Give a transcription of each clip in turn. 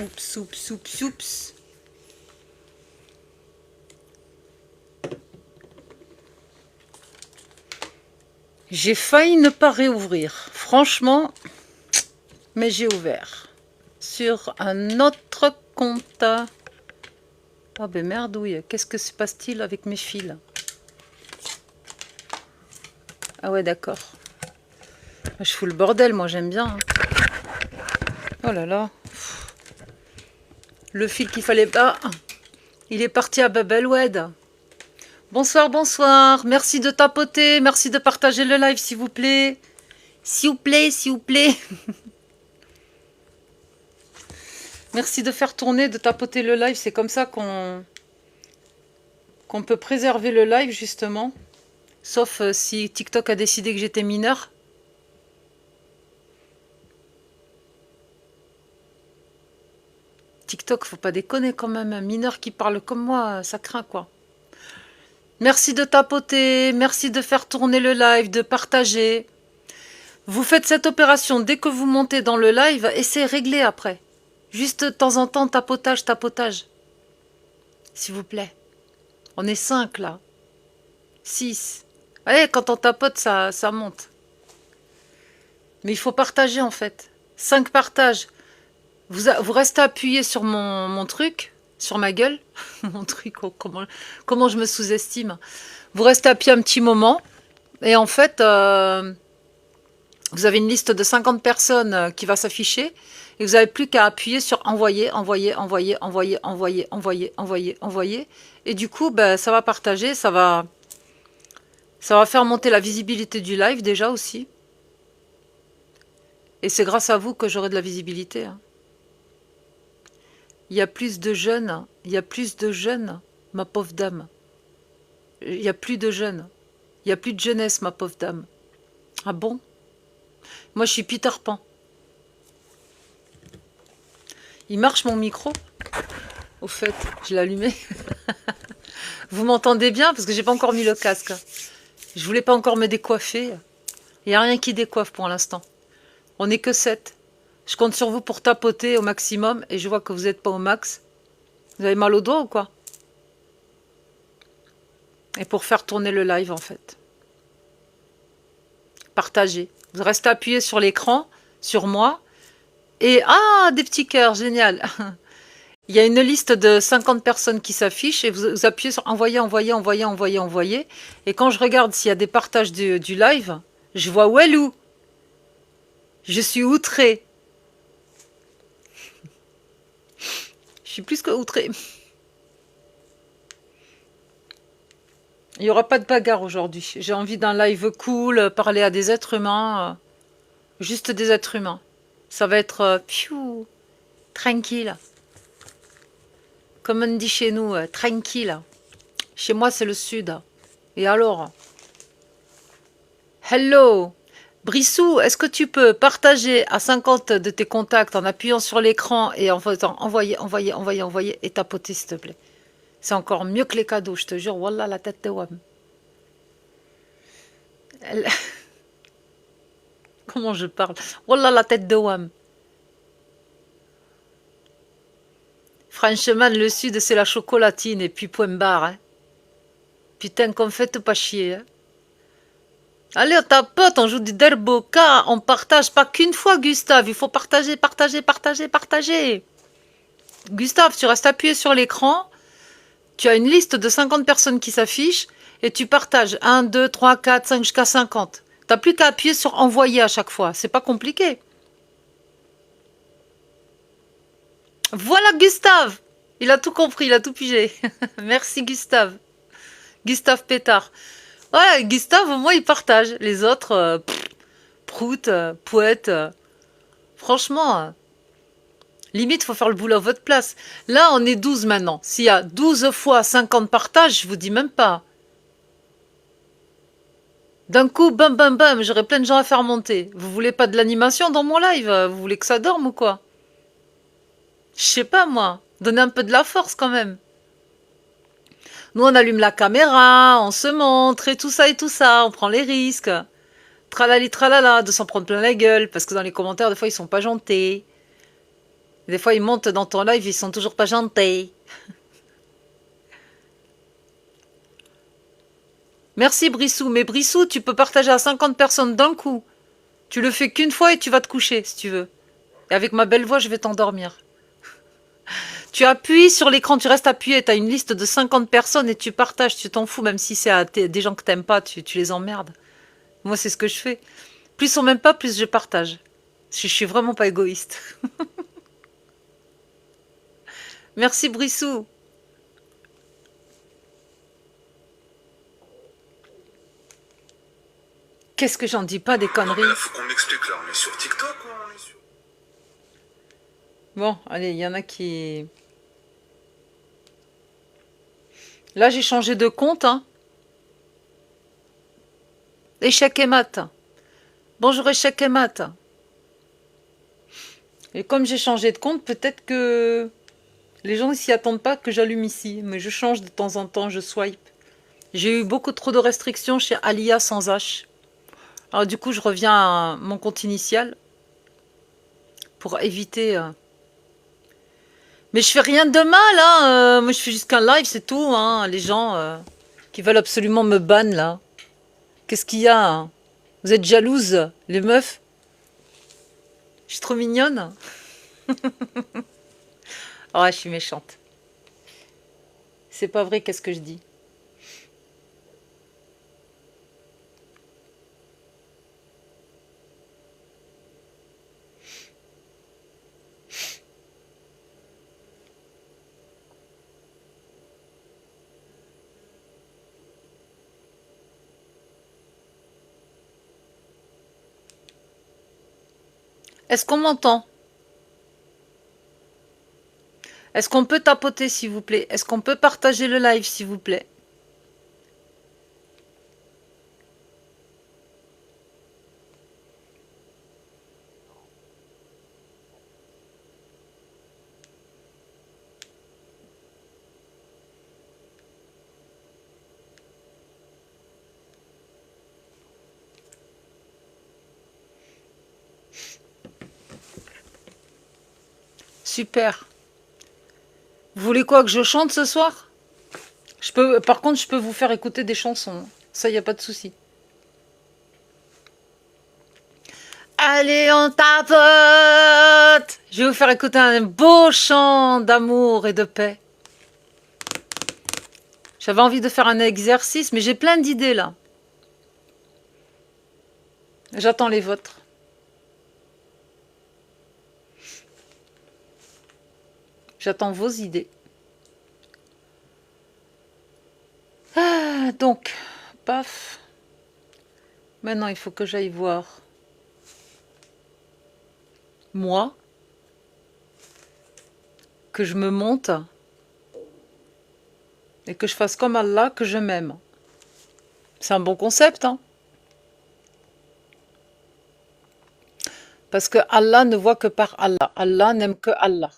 Oups, oups, oups, oups. J'ai failli ne pas réouvrir. Franchement, mais j'ai ouvert. Sur un autre compte. Oh ben merdouille, qu'est-ce que se passe-t-il avec mes fils? Ah ouais, d'accord. Je fous le bordel, moi j'aime bien. Oh là là. Le fil qu'il fallait pas. Il est parti à Babelwed. Bonsoir, bonsoir. Merci de tapoter. Merci de partager le live, s'il vous plaît. S'il vous plaît, s'il vous plaît. Merci de faire tourner, de tapoter le live. C'est comme ça qu'on peut préserver le live, justement. Sauf si TikTok a décidé que j'étais mineur. TikTok, faut pas déconner quand même. Un mineur qui parle comme moi, ça craint quoi. Merci de tapoter, merci de faire tourner le live, de partager. Vous faites cette opération dès que vous montez dans le live et c'est réglé après. Juste de temps en temps, tapotage, tapotage. S'il vous plaît. On est 5 là. 6. Allez, quand on tapote, ça monte. Mais il faut partager en fait. 5 partages. Vous restez appuyé sur mon truc, sur ma gueule. Mon truc, oh, comment je me sous-estime. Vous restez appuyé un petit moment. Et en fait, vous avez une liste de 50 personnes qui va s'afficher. Et vous n'avez plus qu'à appuyer sur envoyer, envoyer, envoyer, envoyer, envoyer, envoyer, envoyer, envoyer. Et du coup, ben, ça va partager, ça va faire monter la visibilité du live déjà aussi. Et c'est grâce à vous que j'aurai de la visibilité. Hein. Il y a plus de jeunes, ma pauvre dame. Il y a plus de jeunes. Il y a plus de jeunesse, ma pauvre dame. Ah bon? Moi, je suis Peter Pan. Il marche mon micro? Au fait, je l'ai allumé. Vous m'entendez bien? Parce que j'ai pas encore mis le casque. Je voulais pas encore me décoiffer. Il n'y a rien qui décoiffe pour l'instant. On n'est que 7. Je compte sur vous pour tapoter au maximum et je vois que vous n'êtes pas au max. Vous avez mal au doigt ou quoi? Et pour faire tourner le live en fait. Partagez. Vous restez appuyé sur l'écran, sur moi. Et ah, des petits cœurs, génial. Il y a une liste de 50 personnes qui s'affiche et vous appuyez sur envoyer, envoyer, envoyer, envoyer, envoyer. Et quand je regarde s'il y a des partages du live, je vois Wellou. Je suis outrée. Je suis plus que outrée. Il n'y aura pas de bagarre aujourd'hui. J'ai envie d'un live cool, parler à des êtres humains. Juste des êtres humains. Ça va être tranquille. Comme on dit chez nous, tranquille. Chez moi, c'est le sud. Et alors? Hello! Brissou, est-ce que tu peux partager à 50 de tes contacts en appuyant sur l'écran et en faisant envoyer, envoyer, envoyer, envoyer et tapoter, s'il te plaît? C'est encore mieux que les cadeaux, je te jure. Wallah, la tête de Wam. Comment je parle? Wallah, la tête de Wam. Franchement, le sud, c'est la chocolatine et puis point barre. Hein. Putain, qu'on fait pas chier. Hein. Allez, on tapote, on joue du derboka, on partage pas qu'une fois, Gustave. Il faut partager, partager, partager, partager. Gustave, tu restes appuyé sur l'écran. Tu as une liste de 50 personnes qui s'affichent et tu partages 1, 2, 3, 4, 5 jusqu'à 50. T'as plus qu'à appuyer sur envoyer à chaque fois. C'est pas compliqué. Voilà Gustave. Il a tout compris, il a tout pigé. Merci Gustave. Gustave Pétard. Ouais, Gustave, au moins, il partage. Les autres, prout, poète. Franchement, limite, faut faire le boulot à votre place. Là, on est 12 maintenant. S'il y a 12 fois 50 partages, je vous dis même pas. D'un coup, bam, bam, bam, j'aurai plein de gens à faire monter. Vous voulez pas de l'animation dans mon live? Vous voulez que ça dorme ou quoi? Je sais pas, moi. Donnez un peu de la force, quand même. Nous, on allume la caméra, on se montre, et tout ça, on prend les risques. Tralali, tralala, de s'en prendre plein la gueule, parce que dans les commentaires, des fois, ils sont pas gentils. Des fois, ils montent dans ton live, ils sont toujours pas gentils. Merci Brissou, mais Brissou, tu peux partager à 50 personnes d'un coup. Tu le fais qu'une fois et tu vas te coucher, si tu veux. Et avec ma belle voix, je vais t'endormir. Tu appuies sur l'écran, tu restes appuyé, tu as une liste de 50 personnes et tu partages, tu t'en fous, même si c'est à des gens que t'aimes pas, tu les emmerdes. Moi, c'est ce que je fais. Plus on m'aime pas, plus je partage. Je suis vraiment pas égoïste. Merci Brissou. Qu'est-ce que j'en dis pas des Non mais conneries. là faut qu'on m'explique là, on est sur TikTok ou on est sur... Bon, allez, il y en a qui... Là, j'ai changé de compte, hein. Échec et mat. Bonjour Échec et mat. Et comme j'ai changé de compte, peut-être que les gens ne s'y attendent pas que j'allume ici. Mais je change de temps en temps, je swipe. J'ai eu beaucoup trop de restrictions chez Alia sans H. Alors du coup, je reviens à mon compte initial pour éviter... Mais je fais rien de mal, hein. Moi, je fais juste qu'un live, c'est tout, hein. Les gens qui veulent absolument me ban, là. Qu'est-ce qu'il y a, hein? Vous êtes jalouses, les meufs? Je suis trop mignonne. Oh, je suis méchante. C'est pas vrai, qu'est-ce que je dis? Est-ce qu'on m'entend? Est-ce qu'on peut tapoter, s'il vous plaît? Est-ce qu'on peut partager le live, s'il vous plaît? Super. Vous voulez quoi, que je chante ce soir? Par contre, je peux vous faire écouter des chansons. Ça, y a pas de souci. Allez, on tapote! Je vais vous faire écouter un beau chant d'amour et de paix. J'avais envie de faire un exercice, mais j'ai plein d'idées là. J'attends les vôtres. J'attends vos idées. Ah, donc, paf. Maintenant, il faut que j'aille voir. Moi, que je me monte et que je fasse comme Allah, que je m'aime. C'est un bon concept, hein? Parce que Allah ne voit que par Allah. Allah n'aime que Allah.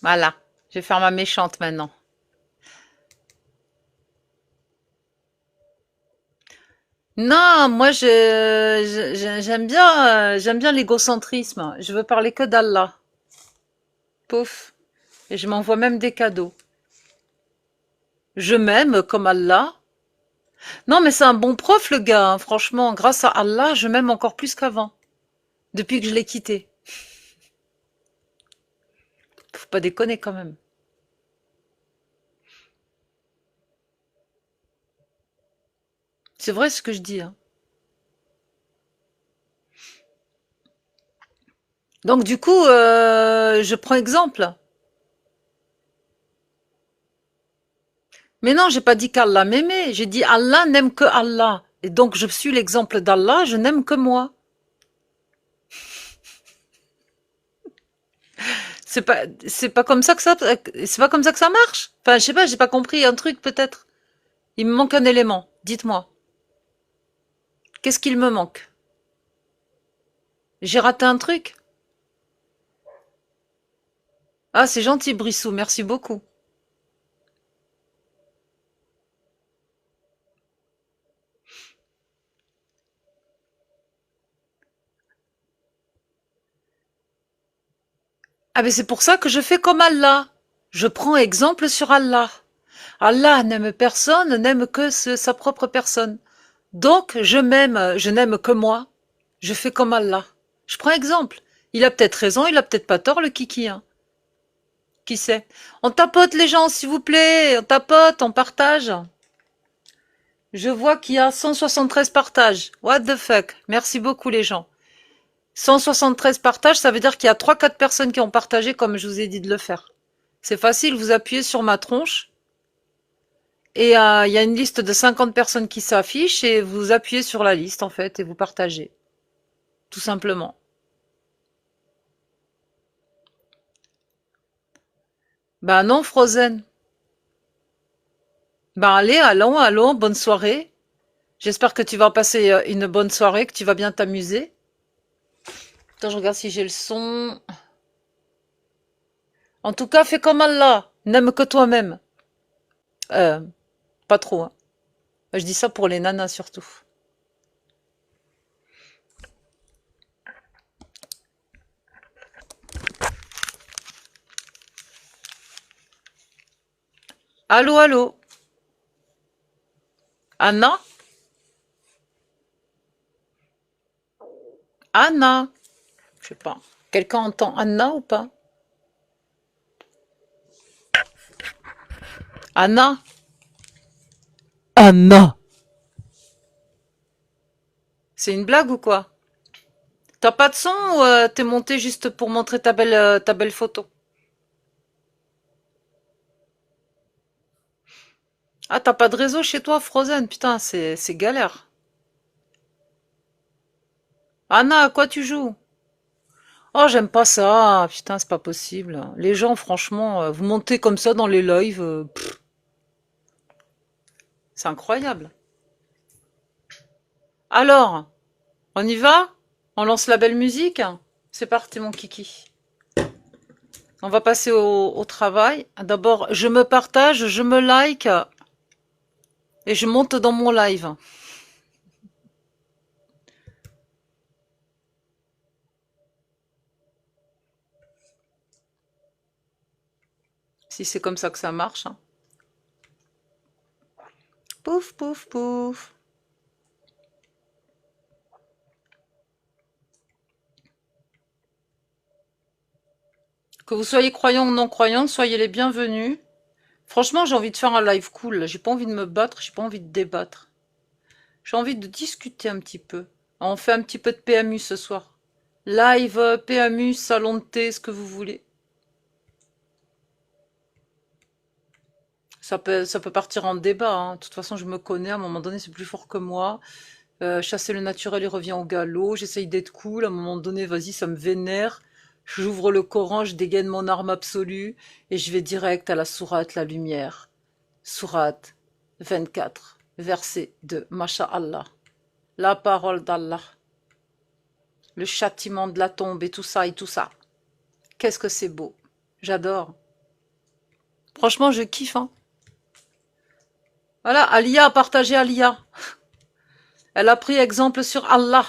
Voilà. Je vais faire ma méchante maintenant. Non, moi j'aime bien l'égocentrisme. Je veux parler que d'Allah. Pouf. Et je m'envoie même des cadeaux. Je m'aime comme Allah. Non, mais c'est un bon prof, le gars, hein. Franchement, grâce à Allah, je m'aime encore plus qu'avant. Depuis que je l'ai quitté. Faut pas déconner quand même. C'est vrai ce que je dis, hein. Donc du coup, je prends exemple. Mais non, j'ai pas dit qu'Allah m'aimait. J'ai dit Allah n'aime que Allah. Et donc je suis l'exemple d'Allah, je n'aime que moi. C'est pas comme ça que c'est pas comme ça que ça marche. Enfin, je sais pas, j'ai pas compris un truc peut-être. Il me manque un élément. Dites-moi. Qu'est-ce qu'il me manque? J'ai raté un truc? Ah, c'est gentil, Brissou, merci beaucoup. Ah mais c'est pour ça que je fais comme Allah. Je prends exemple sur Allah. Allah n'aime personne, n'aime que sa propre personne. Donc je m'aime, je n'aime que moi. Je fais comme Allah. Je prends exemple. Il a peut-être raison, il a peut-être pas tort le kiki, hein. Qui sait? On tapote les gens, s'il vous plaît. On tapote, on partage. Je vois qu'il y a 173 partages. What the fuck? Merci beaucoup les gens. 173 partages, ça veut dire qu'il y a 3-4 personnes qui ont partagé comme je vous ai dit de le faire. C'est facile, vous appuyez sur ma tronche et il y a une liste de 50 personnes qui s'affiche et vous appuyez sur la liste en fait et vous partagez. Tout simplement. Bah non, Frozen. Bah allez, allons, bonne soirée. J'espère que tu vas passer une bonne soirée, que tu vas bien t'amuser. Attends, je regarde si j'ai le son. En tout cas, fais comme Allah. N'aime que toi-même. Euh, Pas trop, hein. Je dis ça pour les nanas surtout. Allô, allô. Anna? Anna? Je sais pas. Quelqu'un entend Anna ou pas? Anna? Anna. C'est une blague ou quoi? T'as pas de son ou t'es monté juste pour montrer ta belle photo? Ah, t'as pas de réseau chez toi, Frozen? Putain, c'est galère. Anna, à quoi tu joues? Oh, j'aime pas ça. Putain, c'est pas possible. Les gens, franchement, vous montez comme ça dans les lives, c'est incroyable. Alors, on y va? On lance la belle musique? C'est parti, mon kiki. On va passer au travail. D'abord, je me partage, je me like et je monte dans mon live. Si c'est comme ça que ça marche, hein. Pouf, pouf, pouf. Que vous soyez croyant ou non croyant, soyez les bienvenus. Franchement, j'ai envie de faire un live cool. J'ai pas envie de me battre, j'ai pas envie de débattre. J'ai envie de discuter un petit peu. On fait un petit peu de PMU ce soir. Live, PMU, salon de thé, ce que vous voulez. Ça peut partir en débat, hein. De toute façon, je me connais. À un moment donné, c'est plus fort que moi. Chasser le naturel, il revient au galop. J'essaye d'être cool. À un moment donné, vas-y, ça me vénère. J'ouvre le Coran, je dégaine mon arme absolue et je vais direct à la sourate, la lumière. Sourate 24, verset 2. Masha'Allah. La parole d'Allah. Le châtiment de la tombe et tout ça et tout ça. Qu'est-ce que c'est beau. J'adore. Franchement, je kiffe, hein. Voilà, Alia a partagé Alia. Elle a pris exemple sur Allah.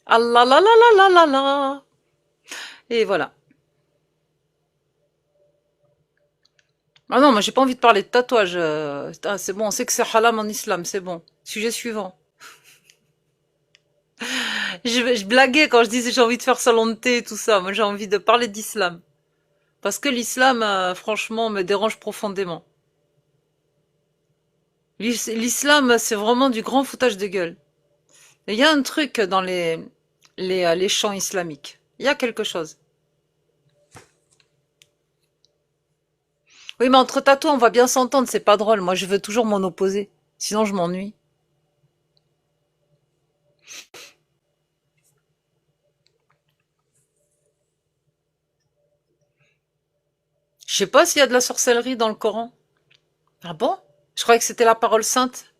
Allah la la la la la la. Et voilà. Ah non, moi j'ai pas envie de parler de tatouage. Ah, c'est bon, on sait que c'est haram en islam, c'est bon. Sujet suivant. Je blaguais quand je disais j'ai envie de faire salon de thé et tout ça. Moi j'ai envie de parler d'islam. Parce que l'islam, franchement, me dérange profondément. L'islam, c'est vraiment du grand foutage de gueule. Il y a un truc dans les chants islamiques. Il y a quelque chose. Oui, mais entre tatous, on va bien s'entendre, c'est pas drôle. Moi, je veux toujours m'en opposer. Sinon, je m'ennuie. Je sais pas s'il y a de la sorcellerie dans le Coran. Ah bon? Je croyais que c'était la parole sainte.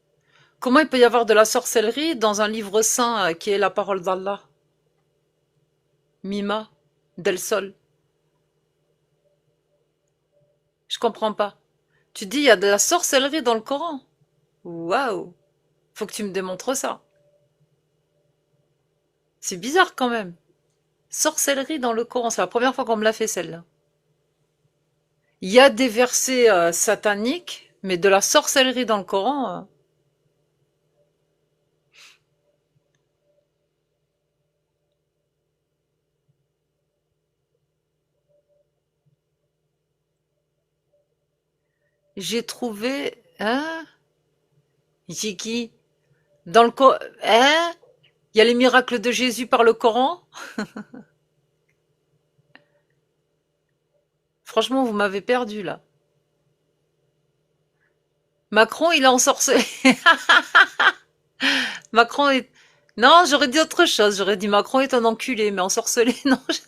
Comment il peut y avoir de la sorcellerie dans un livre saint qui est la parole d'Allah? Mima, Del Sol. Je comprends pas. Tu dis il y a de la sorcellerie dans le Coran. Waouh! Faut que tu me démontres ça. C'est bizarre quand même. Sorcellerie dans le Coran, c'est la première fois qu'on me l'a fait celle-là. Il y a des versets sataniques, mais de la sorcellerie dans le Coran. J'ai trouvé. Hein? J'ai qui? Dans le Coran. Hein? Il y a les miracles de Jésus par le Coran? Franchement, vous m'avez perdu là. Macron, il a ensorcelé. Macron est. Non, j'aurais dit autre chose. J'aurais dit Macron est un enculé, mais ensorcelé, non, je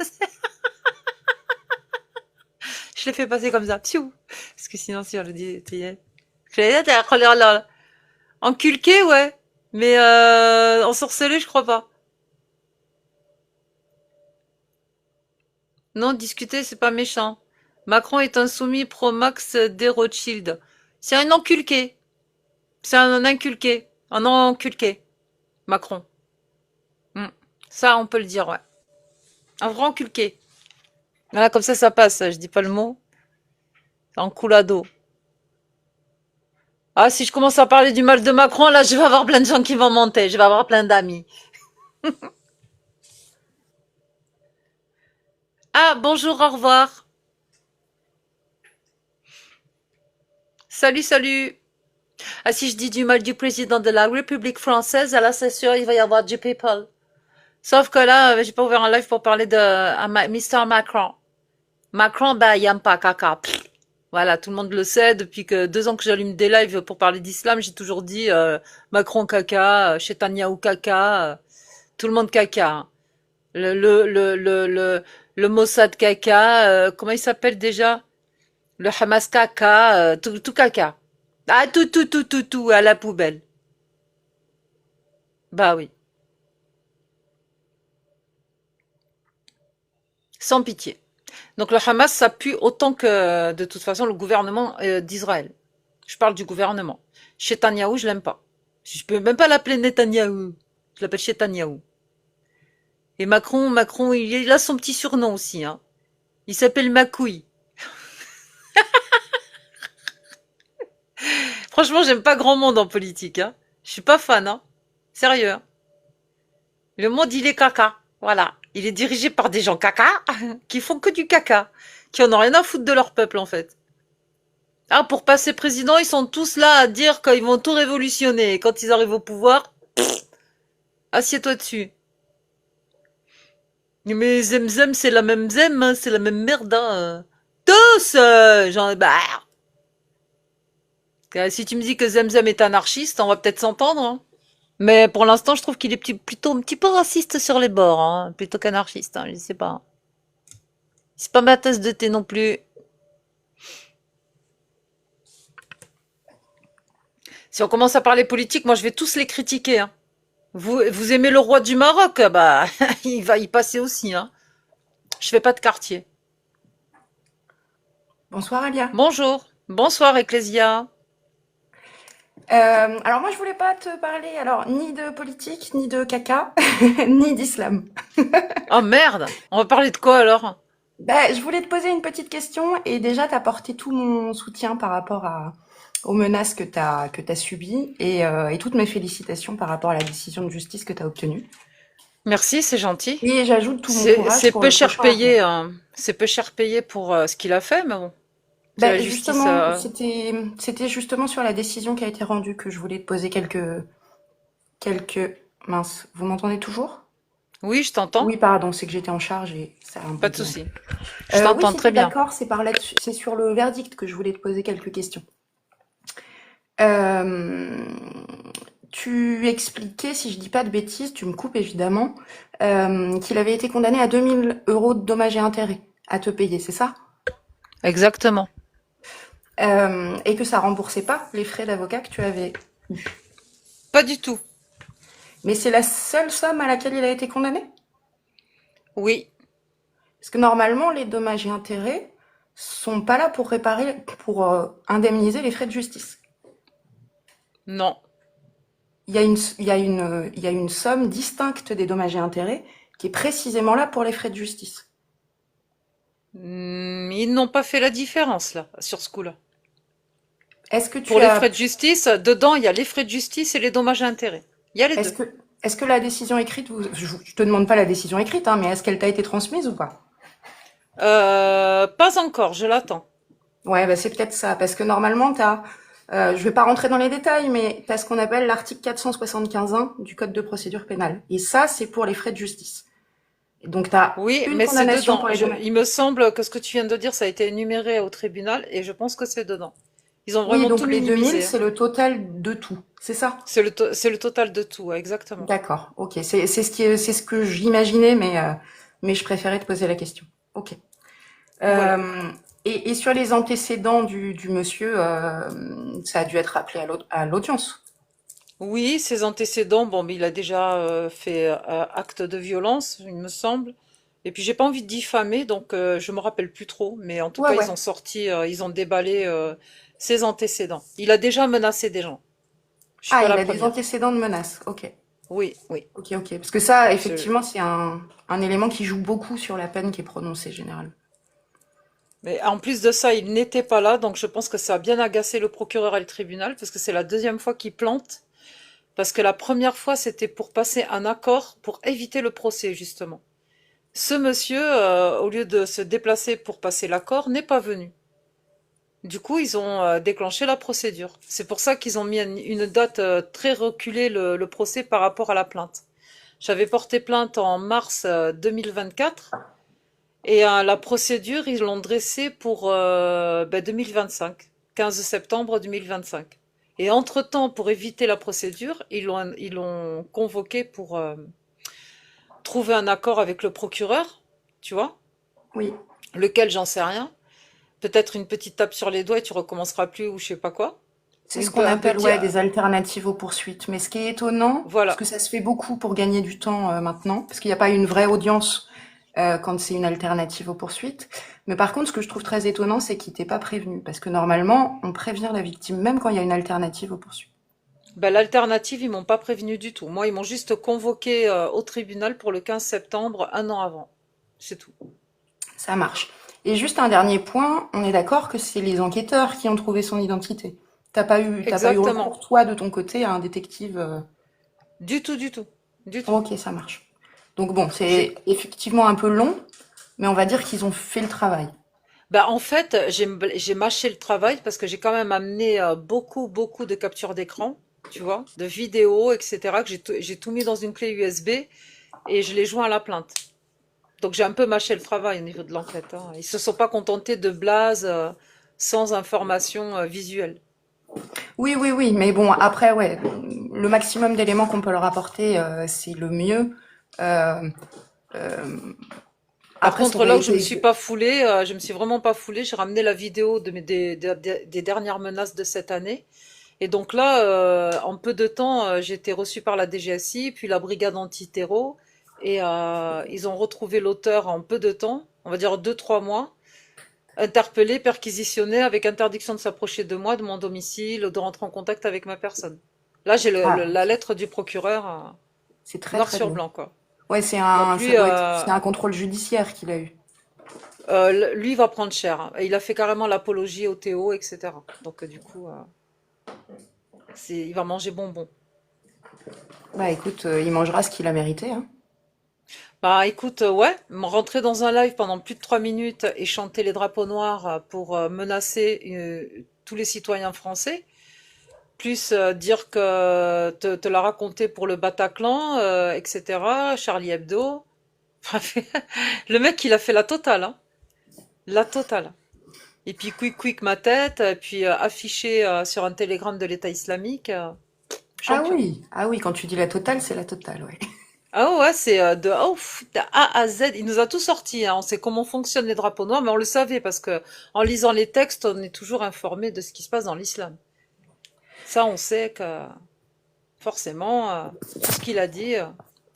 l'ai fait passer comme ça. Pfiou. Parce que sinon, si on le dit, je l'ai dit, enculqué, ouais. Mais ensorcelé, je crois pas. Non, discuter, c'est pas méchant. Macron est un soumis pro-max des Rothschild. C'est un enculqué. C'est un inculqué. Un enculqué. Macron. Hmm. Ça, on peut le dire, ouais. Un vrai enculqué. Voilà, comme ça passe. Je dis pas le mot. En coulado. Ah, si je commence à parler du mal de Macron, là, je vais avoir plein de gens qui vont monter. Je vais avoir plein d'amis. Ah, bonjour, au revoir. Salut, salut. Ah, si je dis du mal du président de la République française, là, c'est sûr, il va y avoir du people. Sauf que là, j'ai pas ouvert un live pour parler de Mr. Macron. Macron, bah, il aime pas caca. Pff. Voilà, tout le monde le sait. Depuis que 2 ans que j'allume des lives pour parler d'islam, j'ai toujours dit Macron caca, Chetanyahou caca, tout le monde caca. Hein. Le Mossad caca, comment il s'appelle déjà? Le Hamas caca, tout caca. Ah, tout, à la poubelle. Bah oui, sans pitié. Donc le Hamas, ça pue autant que, de toute façon, le gouvernement d'Israël. Je parle du gouvernement. Chetanyahou, je l'aime pas. Je peux même pas l'appeler Netanyahou. Je l'appelle Chetanyahou. Et Macron, il a son petit surnom aussi. Hein. Il s'appelle Macouille. Franchement, j'aime pas grand monde en politique. Hein. Je suis pas fan. Hein. Sérieux. Hein. Le monde, il est caca. Voilà. Il est dirigé par des gens caca qui font que du caca. Qui en ont rien à foutre de leur peuple, en fait. Ah, pour passer président, ils sont tous là à dire qu'ils vont tout révolutionner. Et quand ils arrivent au pouvoir, assieds-toi dessus. Mais Zemzem, c'est la même Zem, hein, c'est la même merde. Hein. Tous j'en bah. Si tu me dis que Zemzem est anarchiste, on va peut-être s'entendre. Hein. Mais pour l'instant, je trouve qu'il est plutôt un petit peu raciste sur les bords, hein, plutôt qu'anarchiste, hein, je sais pas. C'est pas ma tasse de thé non plus. Si on commence à parler politique, moi je vais tous les critiquer. Hein. Vous aimez le roi du Maroc? Bah, il va y passer aussi. Hein. Je fais pas de quartier. Bonsoir Alia. Bonjour. Bonsoir, Ecclesia. Alors moi je voulais pas te parler alors ni de politique, ni de caca, ni d'islam. Oh merde. On va parler de quoi alors? Je voulais te poser une petite question et déjà t'apporter tout mon soutien par rapport aux menaces que t'as subies et toutes mes félicitations par rapport à la décision de justice que t'as obtenue. Merci, c'est gentil. Et j'ajoute tout mon courage C'est pour peu le cher prochain avenir. payé. Hein. C'est peu cher payé pour ce qu'il a fait, mais bon. C'est la justice. Justement, c'était justement sur la décision qui a été rendue que je voulais te poser quelques mince. Vous m'entendez toujours? Oui, je t'entends. Oui, pardon, c'est que j'étais en charge et ça a un Pas peu de duré. souci. Je Oui, t'entends si très t'es bien. d'accord, c'est par là-dessus, c'est sur le verdict que je voulais te poser quelques questions. Euh, Tu expliquais, si je dis pas de bêtises, tu me coupes évidemment, qu'il avait été condamné à 2000 euros de dommages et intérêts à te payer, c'est ça? Exactement. Et que ça remboursait pas les frais d'avocat que tu avais eu. Pas du tout. Mais c'est la seule somme à laquelle il a été condamné? Oui. Parce que normalement, les dommages et intérêts sont pas là pour pour indemniser les frais de justice. Non. Il y a une somme distincte des dommages et intérêts qui est précisément là pour les frais de justice. Ils n'ont pas fait la différence là, sur ce coup-là. Est-ce que Pour tu les as, frais de justice, dedans, il y a les frais de justice et les dommages et intérêts. Il y a les est-ce deux. que, est-ce que la décision écrite, je te demande pas la décision écrite, hein, mais est-ce qu'elle t'a été transmise ou pas? Pas encore, je l'attends. Ouais, bah c'est peut-être ça, parce que normalement, je vais pas rentrer dans les détails, mais t'as ce qu'on appelle l'article 475.1 du Code de procédure pénale. Et ça, c'est pour les frais de justice. Et donc, t'as Oui, une mais c'est condamnation pour dedans. les dommages. Il me semble que ce que tu viens de dire, ça a été énuméré au tribunal et je pense que c'est dedans. Ils ont Oui, vraiment tout donc les 2000, minimisé, hein. c'est le total de tout. C'est ça? C'est le total de tout, ouais, exactement. D'accord. Ok. C'est ce que j'imaginais, mais je préférais te poser la question. Ok. Voilà. Euh, et sur les antécédents du monsieur, ça a dû être rappelé à l'audience. Oui, ses antécédents, bon, mais il a déjà fait acte de violence, il me semble. Et puis j'ai pas envie de diffamer, donc je me rappelle plus trop. Mais en tout Ouais, cas, ouais. ils ont sorti, ils ont déballé ses antécédents. Il a déjà menacé des gens. Je suis Ah, pas il la a des première. antécédents de menaces. Ok. Oui, oui. Ok, ok. Parce que ça, Je- effectivement, c'est un élément qui joue beaucoup sur la peine qui est prononcée, généralement. Mais en plus de ça, il n'était pas là, donc je pense que ça a bien agacé le procureur et le tribunal, parce que c'est la deuxième fois qu'il plante. Parce que la première fois, c'était pour passer un accord pour éviter le procès, justement. Ce monsieur, au lieu de se déplacer pour passer l'accord, n'est pas venu. Du coup, ils ont déclenché la procédure. C'est pour ça qu'ils ont mis une date très reculée le procès par rapport à la plainte. J'avais porté plainte en mars 2024 et la procédure, ils l'ont dressée pour 2025, 15 septembre 2025. Et entre-temps, pour éviter la procédure, ils l'ont convoqué pour trouver un accord avec le procureur, tu vois, Oui. lequel j'en sais rien. Peut-être une petite tape sur les doigts et tu recommenceras plus ou je sais pas quoi. C'est ce qu'on Un appelle, petit, ouais, des alternatives aux poursuites. Mais ce qui est étonnant, parce voilà. que ça se fait beaucoup pour gagner du temps maintenant, parce qu'il n'y a pas une vraie audience quand c'est une alternative aux poursuites. Mais par contre, ce que je trouve très étonnant, c'est qu'il t'ait pas prévenu, parce que normalement, on prévient la victime même quand il y a une alternative aux poursuites. Ben, l'alternative, ils m'ont pas prévenu du tout. Moi, ils m'ont juste convoqué au tribunal pour le 15 septembre, un an avant. C'est tout. Ça marche. Et juste un dernier point, on est d'accord que c'est les enquêteurs qui ont trouvé son identité. T'as pas eu Exactement. recours, toi, de ton côté, à un détective. Du tout, du tout. Du tout. Ok, ça marche. Donc bon, J'ai, c'est effectivement un peu long, mais on va dire qu'ils ont fait le travail. bah, en fait, j'ai mâché le travail parce que j'ai quand même amené beaucoup, beaucoup de captures d'écran, tu vois, de vidéos, etc., que j'ai tout mis dans une clé USB et je les joins à la plainte. Donc j'ai un peu mâché le travail au niveau de l'enquête, hein. Ils se sont pas contentés de blase sans information visuelle. Oui, oui, oui, mais bon, après, ouais, le maximum d'éléments qu'on peut leur apporter, c'est le mieux. Euh, euh, Par Après, ça contre, aurait là où je me suis été... pas foulée, je me suis vraiment pas foulée, j'ai ramené la vidéo des dernières menaces de cette année. Et donc là, en peu de temps, j'ai été reçue par la DGSI, puis la brigade antiterror, et ils ont retrouvé l'auteur en peu de temps, on va dire 2, 3 mois, interpellé, perquisitionné, avec interdiction de s'approcher de moi, de mon domicile, de rentrer en contact avec ma personne. Là, j'ai Ah, la lettre du procureur, c'est très, noir très sur bien. blanc, quoi. Ouais, Donc ça lui, doit être, c'est un contrôle judiciaire qu'il a eu. lui va prendre cher, hein. Et il a fait carrément l'apologie au Théo, etc. Donc du coup, il va manger bonbon. Bah écoute, il mangera ce qu'il a mérité, hein. Bah écoute, ouais, rentrer dans un live pendant plus de 3 minutes et chanter les drapeaux noirs pour menacer tous les citoyens français, plus dire que te la raconter pour le Bataclan, etc., Charlie Hebdo. Bref, le mec, il a fait la totale, hein, la totale. Et puis quick quick ma tête, et puis affiché sur un télégramme de l'État islamique, champion. Ah oui, quand tu dis la totale, c'est la totale, ouais. Ah ouais, c'est de A à Z. Il nous a tout sorti, hein. On sait comment fonctionnent les drapeaux noirs, mais on le savait parce que en lisant les textes, on est toujours informé de ce qui se passe dans l'islam. Ça, on sait que forcément, tout ce qu'il a dit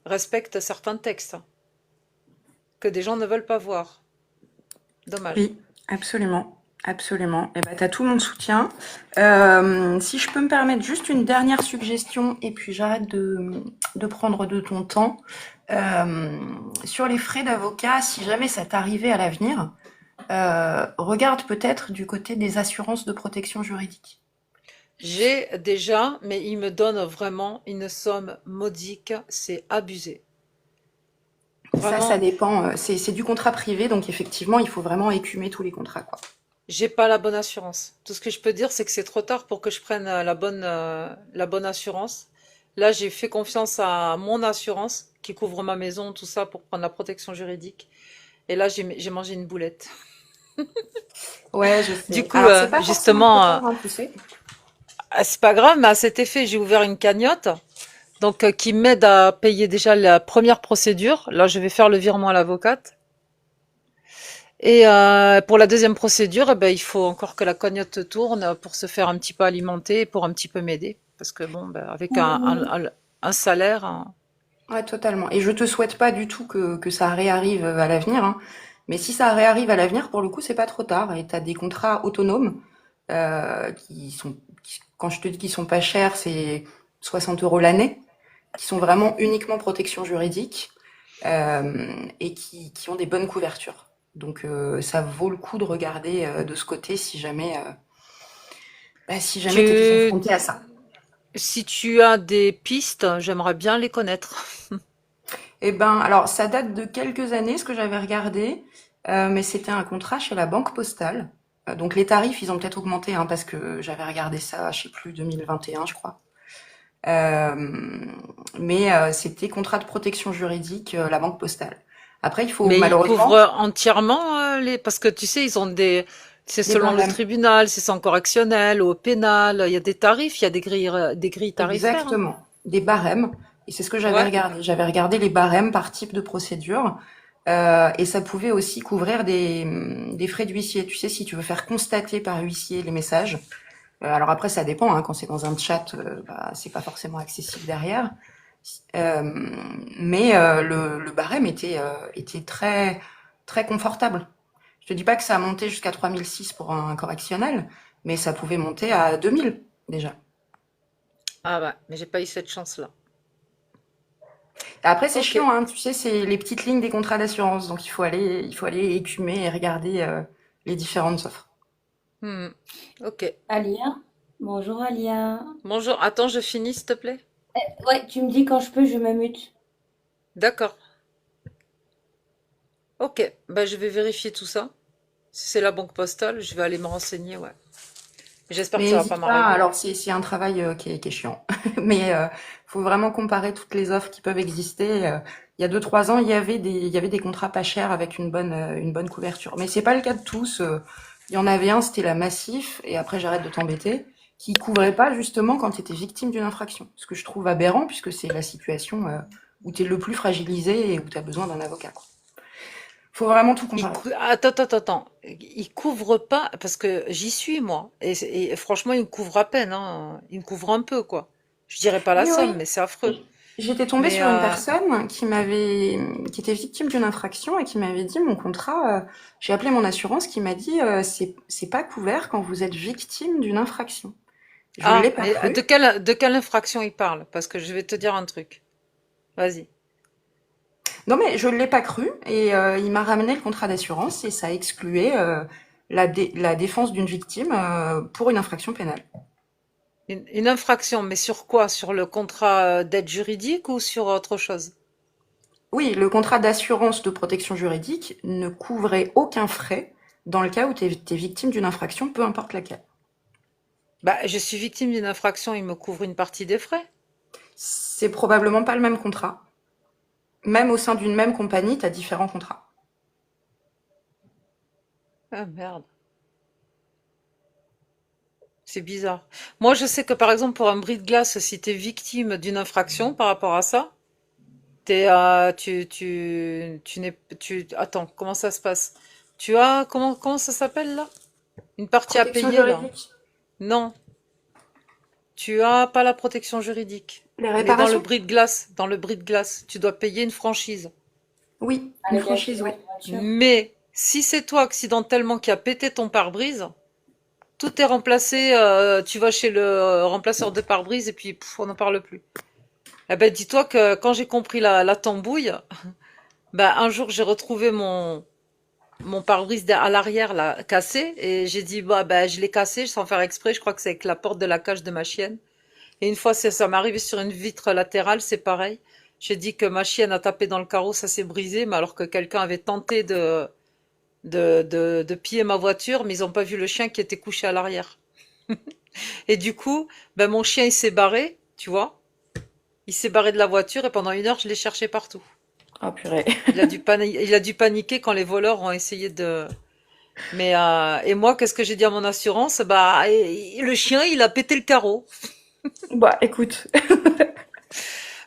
respecte certains textes, hein, que des gens ne veulent pas voir. Dommage. Oui, absolument. Absolument. Et ben, tu as tout mon soutien. Si je peux me permettre juste une dernière suggestion, et puis j'arrête de prendre de ton temps. Euh, sur les frais d'avocat, si jamais ça t'arrivait à l'avenir, regarde peut-être du côté des assurances de protection juridique. J'ai déjà, mais ils me donnent vraiment une somme modique, c'est abusé. Ça Vraiment, dépend. C'est du contrat privé, donc effectivement, il faut vraiment écumer tous les contrats, quoi. j'ai pas la bonne assurance. Tout ce que je peux dire, c'est que c'est trop tard pour que je prenne la bonne assurance. Là, j'ai fait confiance à mon assurance qui couvre ma maison, tout ça, pour prendre la protection juridique. Et là, j'ai mangé une boulette. Ouais, je Du sais. coup, Alors, c'est pas forcément trop justement, tard, hein, tu sais. c'est pas grave, mais à cet effet, j'ai ouvert une cagnotte, donc qui m'aide à payer déjà la première procédure. Là, je vais faire le virement à l'avocate. Et pour la deuxième procédure, eh ben, il faut encore que la cagnotte tourne pour se faire un petit peu alimenter, pour un petit peu m'aider. Parce que bon, ben, avec un salaire, Ouais, totalement. Et je te souhaite pas du tout que ça réarrive à l'avenir, hein. Mais si ça réarrive à l'avenir, pour le coup, c'est pas trop tard. Et t'as des contrats autonomes qui sont, quand je te dis qu'ils sont pas chers, c'est 60 € l'année, qui sont vraiment uniquement protection juridique et qui ont des bonnes couvertures. Donc ça vaut le coup de regarder de ce côté si jamais t'étais tu, confronté à ça. si tu as des pistes, j'aimerais bien les connaître. Eh ben, alors ça date de quelques années, ce que j'avais regardé, mais c'était un contrat chez la Banque Postale. Donc les tarifs, ils ont peut-être augmenté, hein, parce que j'avais regardé ça, je sais plus, 2021, je crois. Euh, mais c'était contrat de protection juridique, la Banque Postale. Après, il faut Mais ils malheureusement couvrent entièrement parce que tu sais, ils ont c'est des selon le barèmes. tribunal, c'est sans correctionnel, au pénal, il y a des tarifs, il y a des grilles tarifaires, hein. Exactement, des barèmes. Et c'est ce que j'avais Ouais. regardé. J'avais regardé les barèmes par type de procédure. Et ça pouvait aussi couvrir des frais d'huissier. Tu sais, si tu veux faire constater par huissier les messages. Alors après, ça dépend, hein. Quand c'est dans un chat, bah, c'est pas forcément accessible derrière. Euh, mais le barème était très, très confortable. Je te dis pas que ça a monté jusqu'à 3006 pour un correctionnel, mais ça pouvait monter à 2000 déjà. Ah bah, mais j'ai pas eu cette chance-là. Après, c'est Ok. chiant, hein, tu sais, c'est les petites lignes des contrats d'assurance, donc il faut aller écumer et regarder les différentes offres. Hmm. Ok. Alia, bonjour Alia. Bonjour. Attends, je finis, s'il te plaît. Ouais, tu me dis quand je peux, je me mute. D'accord. Ok. Bah, je vais vérifier tout ça. Si c'est la banque postale, je vais aller me renseigner, ouais. J'espère que Mais ça va pas n'hésite pas, m'arriver. alors c'est un travail qui est chiant, mais faut vraiment comparer toutes les offres qui peuvent exister. Il y a 2, 3 ans, il y avait des contrats pas chers avec une bonne couverture, mais c'est pas le cas de tous. Il y en avait un, c'était la Massif, et après j'arrête de t'embêter, qui couvrait pas justement quand tu étais victime d'une infraction. Ce que je trouve aberrant, puisque c'est la situation où tu es le plus fragilisé et où tu as besoin d'un avocat, quoi. Faut vraiment tout comparer. Attends, attends, attends. Il couvre pas, parce que j'y suis, moi. Et franchement, il me couvre à peine, hein. Il me couvre un peu, quoi. Je dirais pas la Oui, somme, oui. mais c'est affreux. J'étais tombée Mais sur une personne qui était victime d'une infraction et qui m'avait dit mon contrat, j'ai appelé mon assurance qui m'a dit c'est pas couvert quand vous êtes victime d'une infraction. Je l'ai pas mais cru. de quelle infraction il parle? Parce que je vais te dire un truc. Vas-y. Non mais je l'ai pas cru et il m'a ramené le contrat d'assurance et ça excluait la défense d'une victime pour une infraction pénale. Une infraction, mais sur quoi? Sur le contrat d'aide juridique ou sur autre chose? Oui, le contrat d'assurance de protection juridique ne couvrait aucun frais dans le cas où tu es victime d'une infraction, peu importe laquelle. Bah, je suis victime d'une infraction, il me couvre une partie des frais. C'est probablement pas le même contrat. Même au sein d'une même compagnie, tu as différents contrats. Ah, merde. C'est bizarre. Moi, je sais que par exemple, pour un bris de glace, si tu es victime d'une infraction par rapport à ça, tu n'es, attends, comment ça se passe? Comment ça s'appelle là? Une partie à Protection payer là? juridique. Non, tu as pas la protection juridique. Les Mais dans le réparations? bris de glace, tu dois payer une franchise. Oui, une Avec franchise, oui. l'assurance voiture. Mais Si c'est toi accidentellement qui a pété ton pare-brise, tout est remplacé. Tu vas chez le remplaceur de pare-brise et puis on n'en parle plus. Eh ben, dis-toi que quand j'ai compris la tambouille, ben, un jour j'ai retrouvé mon pare-brise à l'arrière là cassé et j'ai dit bah ben je l'ai cassé sans faire exprès. Je crois que c'est avec la porte de la cage de ma chienne. Et une fois ça m'est arrivé sur une vitre latérale, c'est pareil. J'ai dit que ma chienne a tapé dans le carreau, ça s'est brisé, mais alors que quelqu'un avait tenté de piller ma voiture, mais ils n'ont pas vu le chien qui était couché à l'arrière. Et du coup, ben mon chien il s'est barré, tu vois. Il s'est barré de la voiture et pendant 1 heure, je l'ai cherché partout. Oh purée. Il a dû paniquer quand les voleurs ont essayé de. Mais et moi, qu'est-ce que j'ai dit à mon assurance? Bah, le chien, il a pété le carreau. Bah écoute.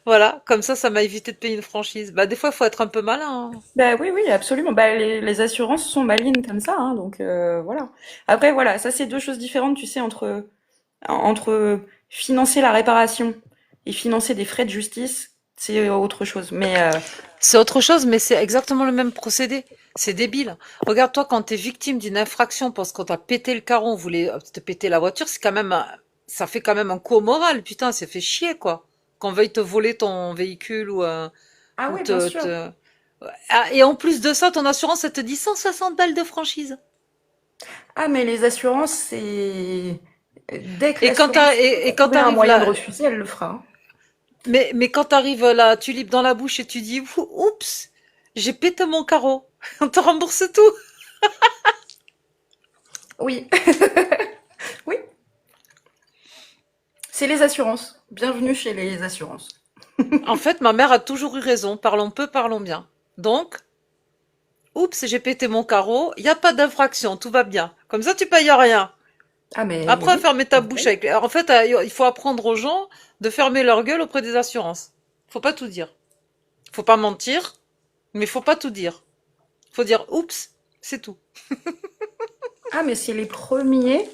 Voilà, comme ça m'a évité de payer une franchise. Bah, des fois, il faut être un peu malin, hein. Bah oui, oui, absolument. Bah les assurances sont malines comme ça, hein, donc voilà. Après voilà, ça c'est deux choses différentes, tu sais, entre financer la réparation et financer des frais de justice, c'est autre chose. Mais C'est autre chose, mais c'est exactement le même procédé. C'est débile. Regarde-toi, quand t'es victime d'une infraction parce qu'on t'a pété le carreau, on voulait te péter la voiture, c'est quand même, ça fait quand même un coup au moral. Putain, ça fait chier, quoi. Qu'on veuille te voler ton véhicule ah ou oui, bien sûr. Ah, et en plus de ça, ton assurance, elle te dit 160 balles de franchise. Ah mais les assurances, c'est dès que Et quand l'assurance et va quand trouver un t'arrives moyen de là, refuser, elle le fera, hein. mais quand t'arrives la tulipe dans la bouche et tu dis, oups, j'ai pété mon carreau. On te rembourse tout. Oui, oui, c'est les assurances. Bienvenue chez les assurances. En fait, ma mère a toujours eu raison. Parlons peu, parlons bien. Donc, oups, j'ai pété mon carreau. Il n'y a pas d'infraction, tout va bien. Comme ça, tu payes rien. Ah mais Après, oui, fermer ta bouche ok. avec. En fait, il faut apprendre aux gens de fermer leur gueule auprès des assurances. Faut pas tout dire. Faut pas mentir, mais faut pas tout dire. Faut dire oups, c'est tout. Ah mais c'est les premiers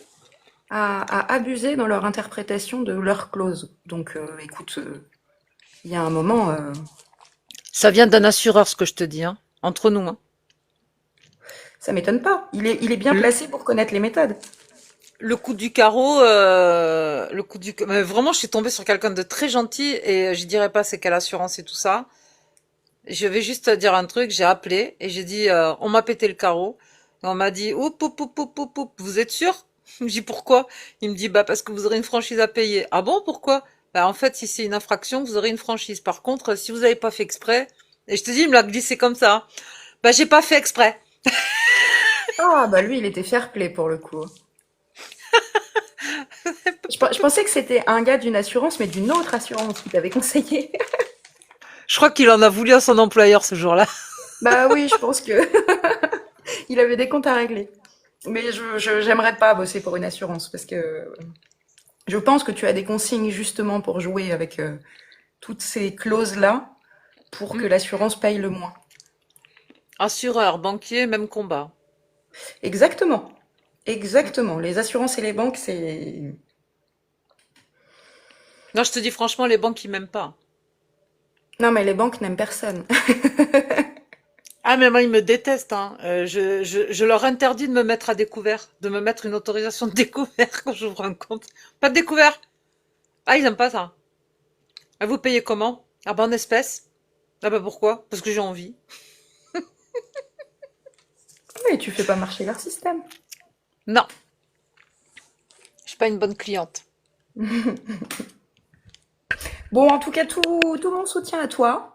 à abuser dans leur interprétation de leur clause. Donc écoute, il y a un moment, Ça vient d'un assureur, ce que je te dis, hein. Entre nous, hein. ça m'étonne pas. Il est bien Le, placé pour connaître les méthodes. le coup du carreau, mais vraiment, je suis tombée sur quelqu'un de très gentil et je dirais pas c'est quelle assurance et tout ça. Je vais juste te dire un truc, j'ai appelé et j'ai dit on m'a pété le carreau. Et on m'a dit oup, oup, oup, oup, oup, oup, vous êtes sûr? Je dis pourquoi? Il me dit bah parce que vous aurez une franchise à payer. Ah bon, pourquoi? Bah en fait si c'est une infraction, vous aurez une franchise. Par contre, si vous n'avez pas fait exprès, et je te dis, il me l'a glissé comme ça, hein. Bah j'ai pas fait exprès. Ah bah lui, il était fair play pour le coup. Je pensais que c'était un gars d'une assurance, mais d'une autre assurance qui t'avait conseillé. Je crois qu'il en a voulu à son employeur ce jour-là. Bah oui, je pense que il avait des comptes à régler. Mais j'aimerais pas bosser pour une assurance parce que je pense que tu as des consignes justement pour jouer avec toutes ces clauses-là pour que Hmm. l'assurance paye le moins. Assureur, banquier, même combat. Exactement. Hmm. Exactement. Les assurances et les banques, c'est... Non, je te dis franchement, les banques ils m'aiment pas. Non, mais les banques n'aiment personne. Ah mais moi ils me détestent, hein. Je leur interdis de me mettre à découvert, de me mettre une autorisation de découvert quand j'ouvre un compte. Pas de découvert. Ah ils aiment pas ça. Ah, vous payez comment? Ah bah en espèces. Ah bah pourquoi? Parce que j'ai envie. Mais tu fais pas marcher leur système. Non, je suis pas une bonne cliente. Bon, en tout cas, tout mon soutien à toi.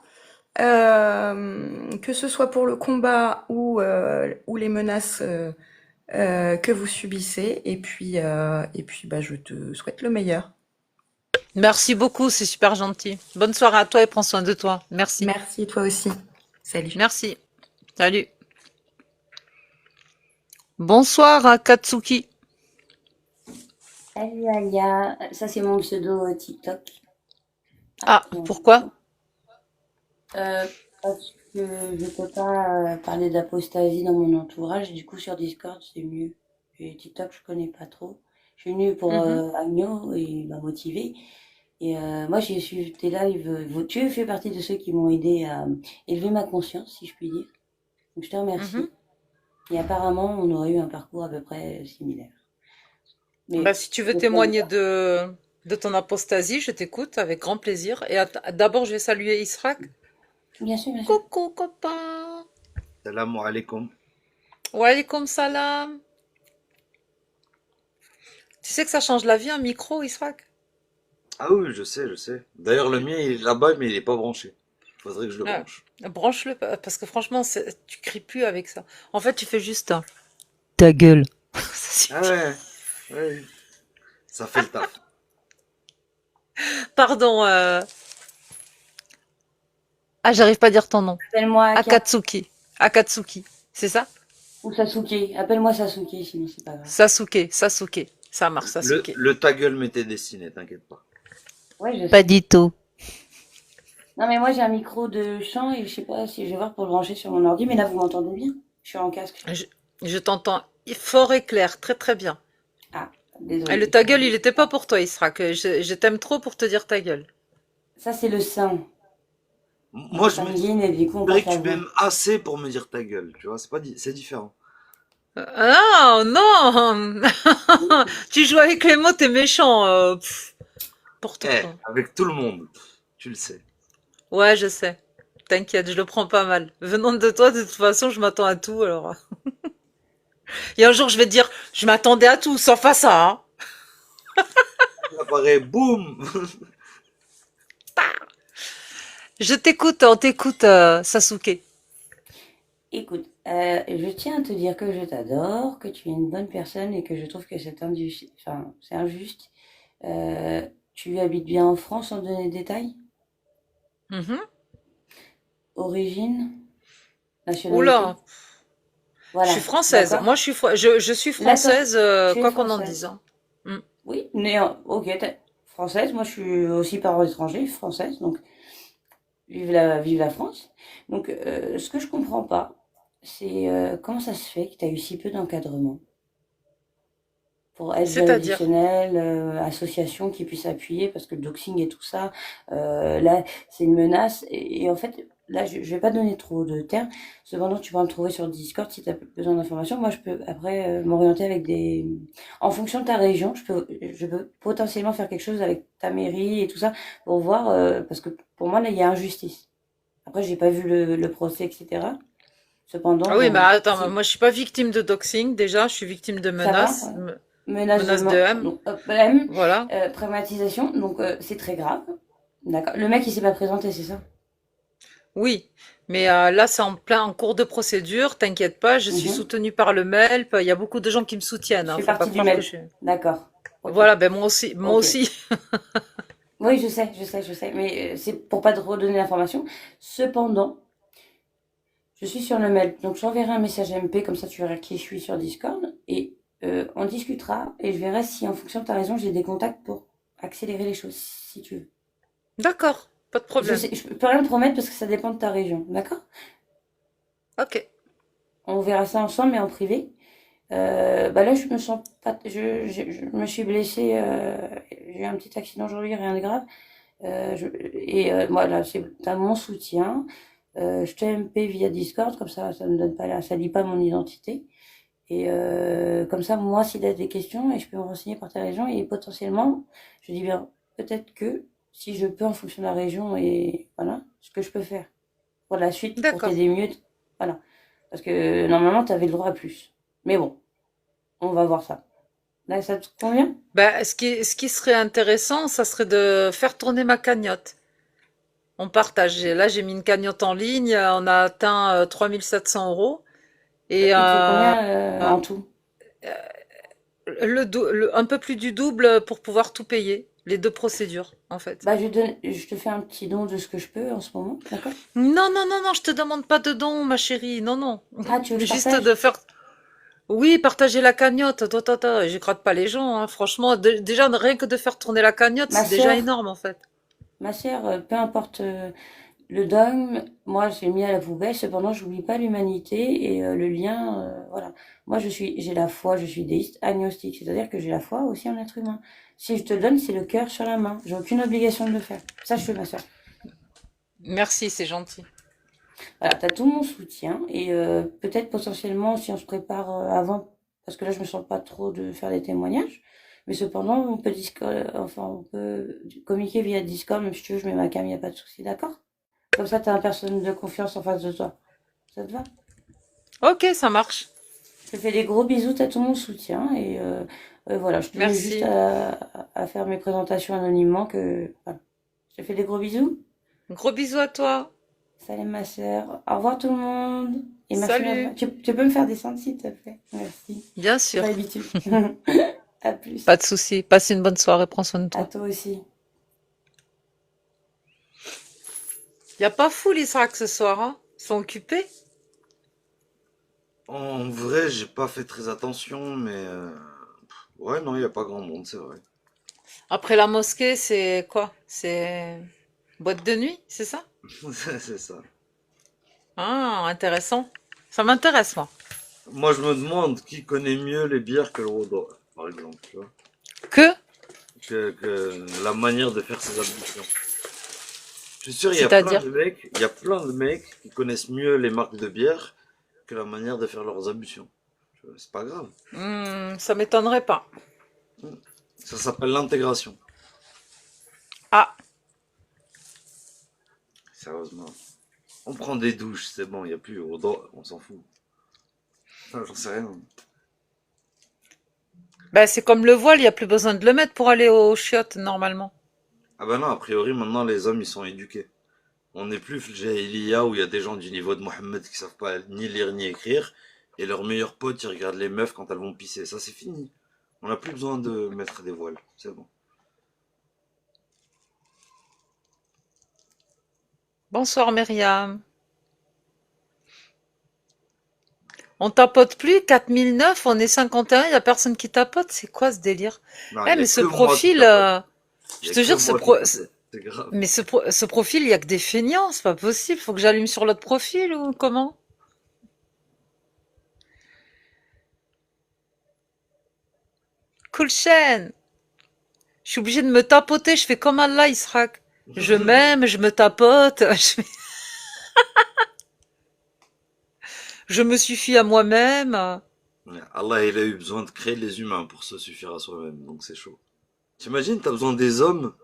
Que ce soit pour le combat ou les menaces que vous subissez. Et puis bah, je te souhaite le meilleur. Merci beaucoup, c'est super gentil. Bonne soirée à toi et prends soin de toi. Merci. Merci, toi aussi. Salut. Merci. Salut. Bonsoir à Katsuki. Salut Alia, ça c'est mon pseudo TikTok. Ah, Ah, pourquoi? parce que je peux pas parler d'apostasie dans mon entourage, et du coup sur Discord c'est mieux. Et TikTok je connais pas trop. Je suis venue pour Mhm. Agno et il m'a motivé. Et moi j'ai suivi tes lives. Tu fais partie de ceux qui m'ont aidé à élever ma conscience, si je puis dire. Donc je te Mhm. remercie. Et apparemment, on aurait eu un parcours à peu près similaire. Bah, Mais si tu veux je sais témoigner pas. de ton apostasie, je t'écoute avec grand plaisir. Et d'abord, je vais saluer Israq. Bien sûr, bien sûr. Coucou, copain. Salam alaikum. Wa alaikum salam. Tu sais que ça change la vie, un micro, Israq? Ah oui, je sais, je sais. D'ailleurs, le mien, il est là-bas, mais il est pas branché. Faudrait que je le Ah, branche. branche-le, parce que franchement, tu cries plus avec ça. En fait, tu fais juste un ta gueule. Ça Ah suffit. ouais, ouais, ça fait le taf. Pardon, ah, j'arrive pas à dire ton nom. Appelle-moi Aka Akatsuki. Akatsuki. C'est ça? ou Sasuke. Appelle-moi Sasuke, sinon c'est pas grave. Sasuke. Sasuke. Ça marche, Sasuke. Le ta gueule m'était destiné, t'inquiète pas. Ouais, je Pas sais. du tout. Non, mais moi j'ai un micro de chant et je sais pas si je vais voir pour le brancher sur mon ordi, mais là vous m'entendez bien. Je suis en casque. Je, je t'entends fort et clair, très très bien. Ah, Et le désolé. ta gueule, il était pas pour toi, Israq. Je t'aime trop pour te dire ta gueule. Ça c'est le sein. Moi, je me Sanguine et du coup on dirais passe que la tu voix. m'aimes assez pour me dire ta gueule, tu vois, c'est pas c'est différent. Ah non! Tu joues avec les mots, t'es méchant. N'importe Eh, quoi. avec tout le monde, tu le sais. Ouais, je sais. T'inquiète, je le prends pas mal. Venant de toi, de toute façon, je m'attends à tout, alors. Et un jour, je vais te dire, je m'attendais à tout, sauf à ça, hein. Ça paraît, boum! Je t'écoute, on t'écoute, Sasuke. Écoute, je tiens à te dire que je t'adore, que tu es une bonne personne et que je trouve que c'est injuste. Tu habites bien en France, sans donner de détails? Mhm. Origine? Oula, Nationalité? je suis Voilà, française. d'accord? Moi, je suis Là, toi, française, tu es quoi qu'on en dise, française. hein. Mm. Oui, ok, française. Moi, je suis aussi parent étranger, française. Donc, vive la France. Donc, ce que je comprends pas, c'est comment ça se fait que tu as eu si peu d'encadrement pour aide C'est-à-dire, juridictionnelle, association qui puisse appuyer, parce que le doxing et tout ça, là, c'est une menace. Et en fait, là, je vais pas donner trop de termes. Cependant, tu pourras me trouver sur Discord si tu as besoin d'informations. Moi, je peux après m'orienter avec des... En fonction de ta région, je peux potentiellement faire quelque chose avec ta mairie et tout ça pour voir, parce que pour moi, là, il y a injustice. Après, j'ai pas vu le procès, etc. Cependant, ah oui, mais bon, attends, si moi, je suis pas victime de doxing, déjà, je suis victime de ça va, menaces, menace de menaces de mort, M, donc M, voilà. prématisation, donc c'est très grave. D'accord. Le mec, il s'est pas présenté, c'est ça? Oui, mais là, c'est en cours de procédure, t'inquiète pas, je suis Mhm. soutenue par le MELP, il y a beaucoup de gens qui me soutiennent, Je hein, fais faut pas partie du croire que je MELP. suis... D'accord. Ok. Voilà, ben moi aussi, moi Ok. aussi. Oui, je sais, mais c'est pour pas te redonner l'information. Cependant, je suis sur le MELP, donc j'enverrai un message MP, comme ça tu verras qui je suis sur Discord, et on discutera, et je verrai si en fonction de ta raison, j'ai des contacts pour accélérer les choses, si tu veux. D'accord, pas de Je problème. sais, je peux rien te promettre parce que ça dépend de ta région, d'accord? Ok. On verra ça ensemble, mais en privé. Bah là, je me sens pas, je me suis blessée, j'ai eu un petit accident aujourd'hui, rien de grave. Voilà, t'as mon soutien. Je t'ai MP via Discord, comme ça me donne pas, ça lit pas mon identité. Et comme ça, moi, s'il a des questions, et je peux me renseigner par ta région, et potentiellement, je dis bien, peut-être que si je peux en fonction de la région et voilà, ce que je peux faire pour la suite, pour D'accord. t'aider mieux, voilà. Parce que normalement, t'avais le droit à plus. Mais bon, on va voir ça. Là, ça te convient? Ben, ce qui serait intéressant, ça serait de faire tourner ma cagnotte. On partage. Là, j'ai mis une cagnotte en ligne, on a atteint 3 700 euros. Et Il te faut combien en tout? un peu plus du double pour pouvoir tout payer. Les deux procédures, en fait. Bah, je te fais un petit don de ce que je peux en ce moment, d'accord? Non, non, non, non, je te demande pas de don, ma chérie. Non, non. Ah, tu veux que je Juste partage? de faire. Oui, partager la cagnotte. Toi, j'écrase pas les gens, hein. Franchement, déjà, rien que de faire tourner la cagnotte, Ma c'est déjà sœur, énorme, en fait. peu importe le dogme, moi j'ai mis à la poubelle, cependant j'oublie pas l'humanité et le lien, voilà. Moi j'ai la foi, je suis déiste, agnostique, c'est-à-dire que j'ai la foi aussi en l'être humain. Si je te le donne, c'est le cœur sur la main. J'ai aucune obligation de le faire. Sache-le, ma sœur. Merci, c'est gentil. Voilà, t'as tout mon soutien et peut-être potentiellement si on se prépare avant, parce que là je me sens pas trop de faire des témoignages, mais cependant on peut enfin on peut communiquer via Discord, même si tu veux je mets ma cam, y a pas de souci, d'accord? Comme ça t'as une personne de confiance en face de toi. Ça te va? Ok, ça marche. Je te fais des gros bisous, t'as tout mon soutien et voilà, je tenais juste Merci. à faire mes présentations anonymement que voilà. Je te fais des gros bisous. Gros bisous à toi. Salut ma sœur. Au revoir tout le monde. Et merci de Salut. m'avoir. Tu peux me faire descendre s'il te plaît. Merci. Bien J'ai pas sûr. l'habitude. À plus. Pas de souci. Passe une bonne soirée. Prends soin de À toi. toi aussi. Y a pas fou l'Israël ce soir, hein? Ils sont occupés? En vrai, j'ai pas fait très attention, mais ouais, non, il y a pas grand monde, c'est vrai. Après la mosquée, c'est quoi? C'est boîte de nuit, c'est ça? C'est ça. Ah, intéressant. Ça m'intéresse, moi. Moi, je me demande qui connaît mieux les bières que le Rodor, par exemple, tu vois. Que? Que la manière de faire ses ablutions. Je suis sûr, C'est-à-dire? il y a plein de mecs qui connaissent mieux les marques de bière que la manière de faire leurs ablutions. C'est pas grave. Ça m'étonnerait pas. Ça s'appelle l'intégration. Ah, Sérieusement. On prend des douches, c'est bon, il n'y a plus Rodor, on s'en fout. Enfin, j'en sais rien. ben c'est comme le voile, il y a plus besoin de le mettre pour aller aux chiottes, normalement. Ah ben non, a priori, maintenant, les hommes, ils sont éduqués. On n'est plus Jahiliya où il y a des gens du niveau de Mohammed qui savent pas ni lire ni écrire, et leurs meilleurs potes, ils regardent les meufs quand elles vont pisser. Ça, c'est fini. On n'a plus besoin de mettre des voiles. C'est bon. Bonsoir, Myriam. On tapote plus, 4009, on est 51, il y a personne qui tapote. C'est quoi ce délire? Non, il Eh, y a mais ce que moi qui profil, tapote. Il je y a te que jure, moi qui tapote. C'est grave. mais ce profil, il y a que des feignants, c'est pas possible. Faut que j'allume sur l'autre profil ou comment? Cool chaîne. Je suis obligée de me tapoter, je fais comme Allah, Israq. Je m'aime, je me tapote, je me suffis à moi-même. Allah, il a eu besoin de créer les humains pour se suffire à soi-même, donc c'est chaud. T'imagines, t'as besoin des hommes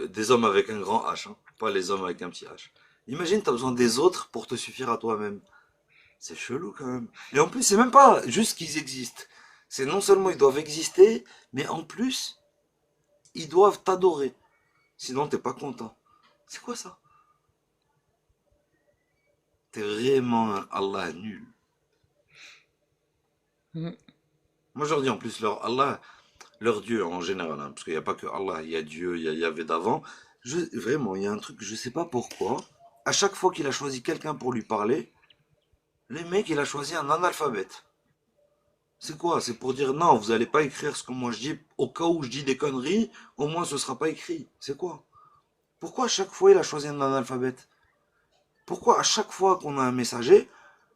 des hommes avec un grand H, hein, pas les hommes avec un petit H. Imagine, t'as besoin des autres pour te suffire à toi-même. C'est chelou quand même. Et en plus, c'est même pas juste qu'ils existent. C'est non seulement ils doivent exister, mais en plus, ils doivent t'adorer. Sinon, t'es pas content. C'est quoi ça? T'es vraiment un Allah nul. Mm. Moi, je leur dis en plus, leur Dieu en général, hein, parce qu'il n'y a pas que Allah, il y a Dieu, il y avait d'avant. Vraiment, il y a un truc, je sais pas pourquoi. À chaque fois qu'il a choisi quelqu'un pour lui parler, les mecs, il a choisi un analphabète. C'est quoi? C'est pour dire non, vous allez pas écrire ce que moi je dis, au cas où je dis des conneries, au moins ce sera pas écrit. C'est quoi? Pourquoi à chaque fois il a choisi un analphabète? Pourquoi à chaque fois qu'on a un messager,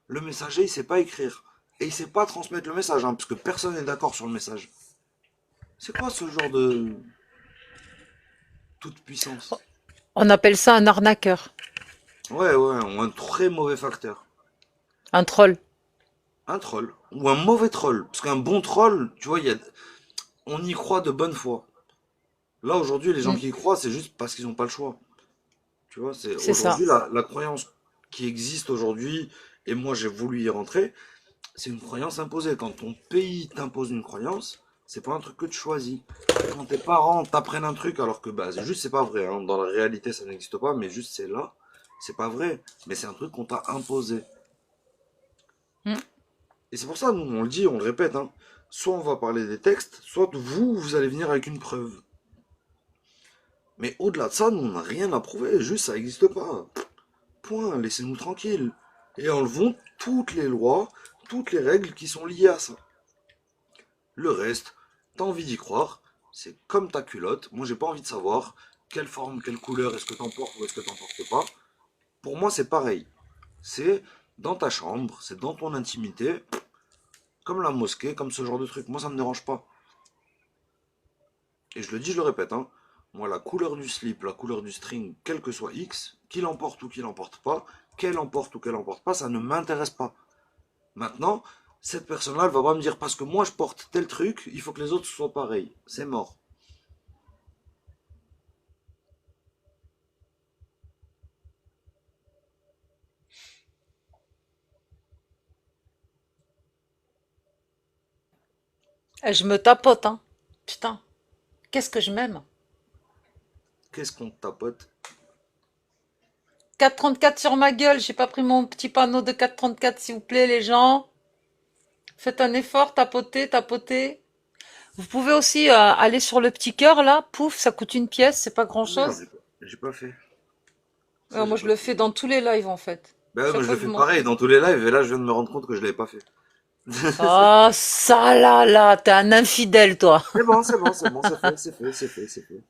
le messager il sait pas écrire? Et il sait pas transmettre le message, hein, parce que personne n'est d'accord sur le message. C'est quoi ce genre de toute puissance? On appelle ça un arnaqueur, Ouais, ouais, ou un très mauvais facteur. un troll. Un troll. Ou un mauvais troll. Parce qu'un bon troll, tu vois, on y croit de bonne foi. Là, aujourd'hui, les gens Mm. qui y croient, c'est juste parce qu'ils n'ont pas le choix. Tu vois, c'est C'est ça. aujourd'hui la croyance qui existe aujourd'hui, et moi j'ai voulu y rentrer, c'est une croyance imposée. Quand ton pays t'impose une croyance, c'est pas un truc que tu choisis. Quand tes parents t'apprennent un truc, alors que bah, c'est pas vrai, hein. Dans la réalité ça n'existe pas, mais juste c'est là, c'est pas vrai. Mais c'est un truc qu'on t'a imposé. Mm. Et c'est pour ça, nous, on le dit, on le répète, hein. Soit on va parler des textes, soit vous allez venir avec une preuve. Mais au-delà de ça, nous, on n'a rien à prouver, juste ça n'existe pas. Point, laissez-nous tranquilles. Et enlevons toutes les lois, toutes les règles qui sont liées à ça. Le reste, t'as envie d'y croire, c'est comme ta culotte. Moi, j'ai pas envie de savoir quelle forme, quelle couleur, est-ce que t'en portes ou est-ce que t'en portes pas. Pour moi, c'est pareil. C'est dans ta chambre, c'est dans ton intimité, comme la mosquée, comme ce genre de truc. Moi, ça me dérange pas. Et je le dis, je le répète, hein. Moi, la couleur du slip, la couleur du string, quel que soit X, qu'il emporte ou qu'il emporte pas, qu'elle emporte ou qu'elle emporte pas, ça ne m'intéresse pas. Maintenant, cette personne-là, elle va pas me dire parce que moi je porte tel truc, il faut que les autres soient pareils. C'est mort. Et je me tapote, hein. Putain, qu'est-ce que je m'aime. Qu'est-ce qu'on te tapote? 4,34 sur ma gueule, j'ai pas pris mon petit panneau de 4,34, s'il vous plaît, les gens. Faites un effort, tapotez, tapotez. Vous pouvez aussi aller sur le petit cœur, là. Pouf, ça coûte une pièce, c'est pas Ah merde, grand-chose. j'ai pas fait. Ça, j'ai Moi, je pas le fait. fais dans tous les lives, en fait. Ben ouais, moi Chaque je le fois que fais vous pareil m'entendez. dans tous les lives et là je viens de me rendre compte que je l'avais pas fait. Ah, ça là, t'es un infidèle, toi. C'est bon, c'est bon, c'est bon, c'est fait, c'est fait, c'est fait, c'est fait.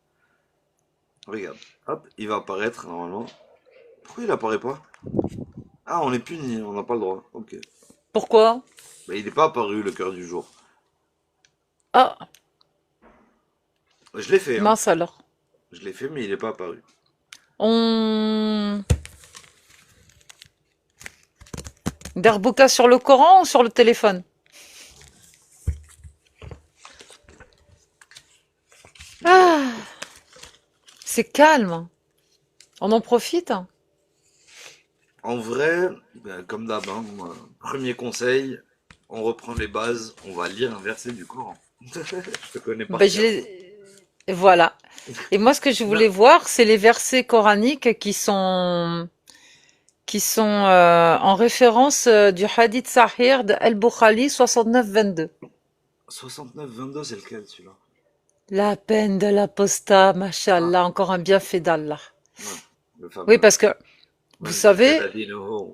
Regarde, hop, il va apparaître normalement. Pourquoi il apparaît pas? Ah, on est puni, on n'a pas le droit. Ok. Pourquoi? Ben, il n'est pas apparu le cœur du jour. Ah, Je l'ai fait, hein. mince alors. Je l'ai fait, mais il n'est pas apparu. On... Derboka sur le Coran ou sur le téléphone? Ah, c'est calme. On en profite. En vrai, ben, comme d'hab, hein, moi, premier conseil, on reprend les bases, on va lire un verset du Coran. Je te connais par Ben, cœur. Voilà. Et moi, ce que je Non. voulais voir, c'est les versets coraniques qui sont en référence du hadith Sahih de Al-Bukhari 69-22. 69-22, c'est lequel celui-là? La peine de l'apostat, Ah, mashallah, encore un bienfait d'Allah. ouais, le Oui, fameux. parce que, vous Man baddala savez, dinahu.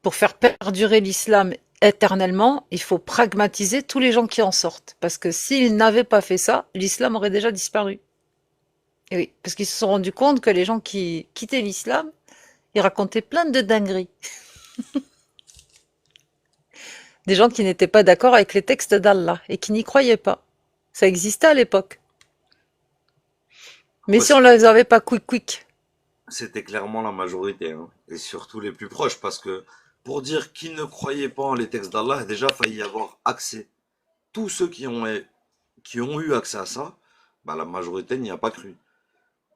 pour faire perdurer l'islam éternellement, il faut pragmatiser tous les gens qui en sortent. Parce que s'ils n'avaient pas fait ça, l'islam aurait déjà disparu. Et oui, parce qu'ils se sont rendus compte que les gens qui quittaient l'islam, ils racontaient plein de dingueries. Des gens qui n'étaient pas d'accord avec les textes d'Allah et qui n'y croyaient pas. Ça existait à l'époque. Mais Ouais, si on les avait pas quick. c'était clairement la majorité, hein, et surtout les plus proches, parce que pour dire qu'ils ne croyaient pas en les textes d'Allah, déjà, failli y avoir accès. Tous ceux qui ont eu accès à ça, bah, la majorité n'y a pas cru.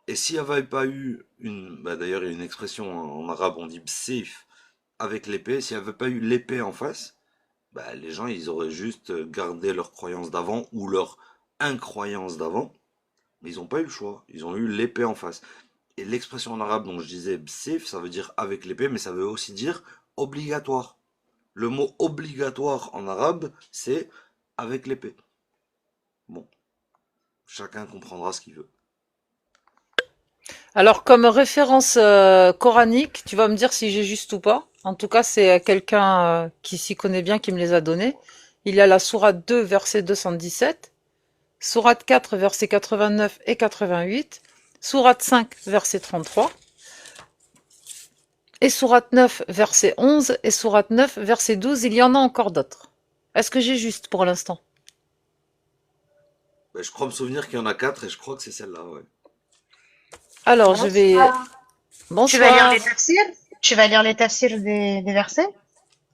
Et s'il n'y avait pas eu bah, d'ailleurs, il y a une expression en arabe, on dit bsif, avec l'épée, s'il n'y avait pas eu l'épée en face, bah, les gens, ils auraient juste gardé leur croyance d'avant ou leur incroyance d'avant, mais ils n'ont pas eu le choix. Ils ont eu l'épée en face. Et l'expression en arabe dont je disais bsif, ça veut dire avec l'épée, mais ça veut aussi dire obligatoire. Le mot obligatoire en arabe, c'est avec l'épée. Bon, chacun comprendra ce qu'il veut. Alors, comme référence coranique, tu vas me dire si j'ai juste ou pas. En tout cas, c'est quelqu'un qui s'y connaît bien qui me les a donnés. Il y a la sourate 2, verset 217, sourate 4, verset 89 et 88, sourate 5, verset 33, et sourate 9, verset 11, et sourate 9, verset 12. Il y en a encore d'autres. Est-ce que j'ai juste pour l'instant? Ben, je crois me souvenir qu'il y en a quatre et je crois que c'est celle-là, ouais. Alors, je vais... Bonsoir. Tu vas lire Bonsoir. les tafsirs? Tu vas lire les tafsirs des versets?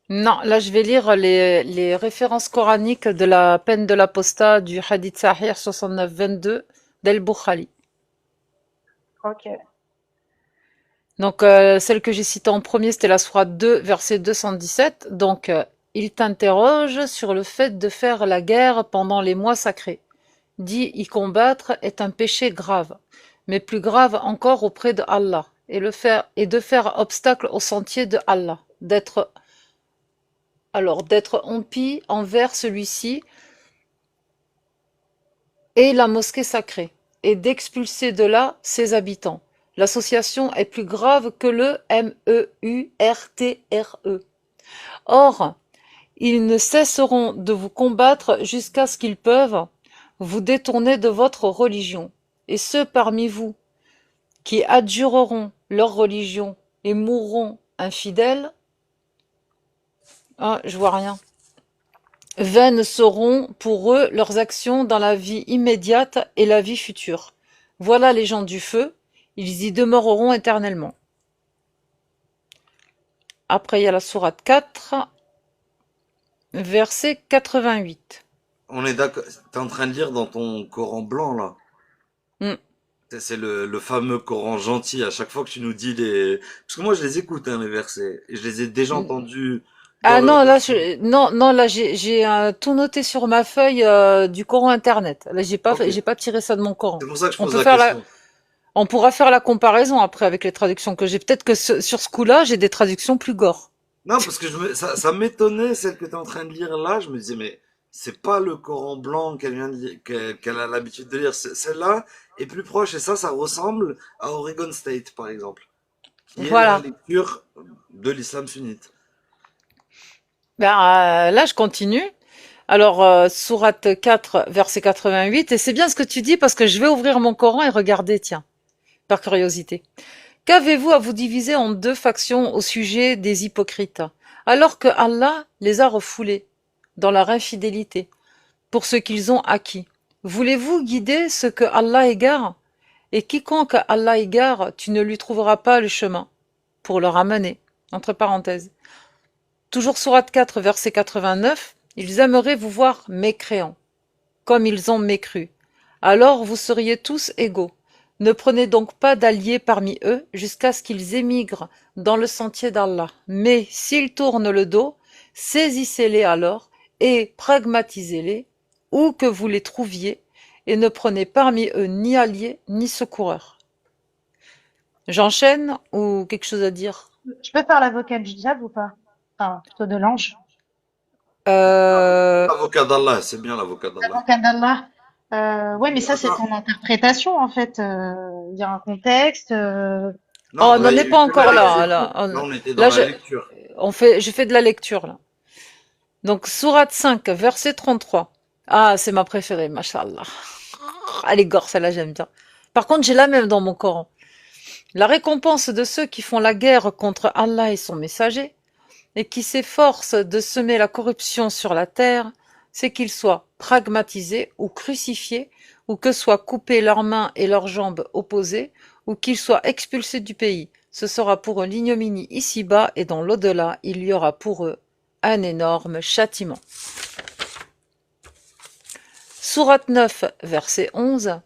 Non, là je vais lire les références coraniques de la peine de l'apostat du hadith Sahih 69-22 d'Al-Bukhari. Ok. Donc celle que j'ai citée en premier, c'était la sourate 2, verset 217. Donc il t'interroge sur le fait de faire la guerre pendant les mois sacrés. Dit y combattre est un péché grave, mais plus grave encore auprès de Allah, et de faire obstacle au sentier de Allah, d'être impie envers celui-ci et la mosquée sacrée, et d'expulser de là ses habitants. L'association est plus grave que le meurtre. Or, ils ne cesseront de vous combattre jusqu'à ce qu'ils peuvent vous détourner de votre religion. Et ceux parmi vous qui adjureront leur religion et mourront infidèles, je vois rien. Vaines seront pour eux leurs actions dans la vie immédiate et la vie future. Voilà les gens du feu, ils y demeureront éternellement. Après, il y a la sourate 4, verset 88. On est d'accord. T'es en train de lire dans ton Coran blanc, là. Hmm. C'est le fameux Coran gentil. À chaque fois que tu nous dis les... Parce que moi, je les écoute, hein, les versets. Et je les ai déjà entendus dans Ah leur non, là, version. non, là, j'ai tout noté sur ma feuille du Coran Internet. Là, Ok. j'ai pas tiré ça de mon Coran. C'est pour ça que je On pose peut la faire question. on pourra faire la comparaison après avec les traductions que j'ai. Peut-être que sur ce coup-là, j'ai des traductions plus gore. Non, parce que ça m'étonnait, celle que tu es en train de lire là. Je me disais, mais c'est pas le Coran blanc qu'elle vient de qu'elle a l'habitude de lire. Celle-là est plus proche et ça ressemble à Oregon State, par exemple, qui est la Voilà. lecture de l'islam sunnite. Là, je continue. Alors, sourate 4, verset 88, et c'est bien ce que tu dis parce que je vais ouvrir mon Coran et regarder, tiens, par curiosité. Qu'avez-vous à vous diviser en deux factions au sujet des hypocrites, alors que Allah les a refoulés dans leur infidélité pour ce qu'ils ont acquis? Voulez-vous guider ce que Allah égare? Et quiconque Allah égare, tu ne lui trouveras pas le chemin pour le ramener. Entre parenthèses. Toujours sourate 4, verset 89, ils aimeraient vous voir mécréants, comme ils ont mécru. Alors vous seriez tous égaux. Ne prenez donc pas d'alliés parmi eux jusqu'à ce qu'ils émigrent dans le sentier d'Allah. Mais s'ils tournent le dos, saisissez-les alors et pragmatisez-les, où que vous les trouviez, et ne prenez parmi eux ni alliés ni secoureurs. J'enchaîne ou quelque chose à dire? Je peux faire l'avocat du diable ou pas? Enfin, plutôt de l'ange. euh, L'avocat d'Allah, c'est bien l'avocat d'Allah. L'avocat d'Allah. Ouais, mais ça, c'est Attends, ton interprétation, en fait. Il y a un contexte. non, Oh, on là, n'en il y est a eu pas que la encore là. lecture. Là, Là, on était dans là, la lecture. je fais de la lecture là. Donc, sourate 5, verset 33. Ah, c'est ma préférée, mashallah. Elle est gore, celle-là, j'aime bien. Par contre, j'ai la même dans mon Coran. La récompense de ceux qui font la guerre contre Allah et son messager, et qui s'efforcent de semer la corruption sur la terre, c'est qu'ils soient pragmatisés ou crucifiés, ou que soient coupées leurs mains et leurs jambes opposées, ou qu'ils soient expulsés du pays. Ce sera pour eux l'ignominie ici-bas, et dans l'au-delà, il y aura pour eux un énorme châtiment. Sourate 9, verset 11.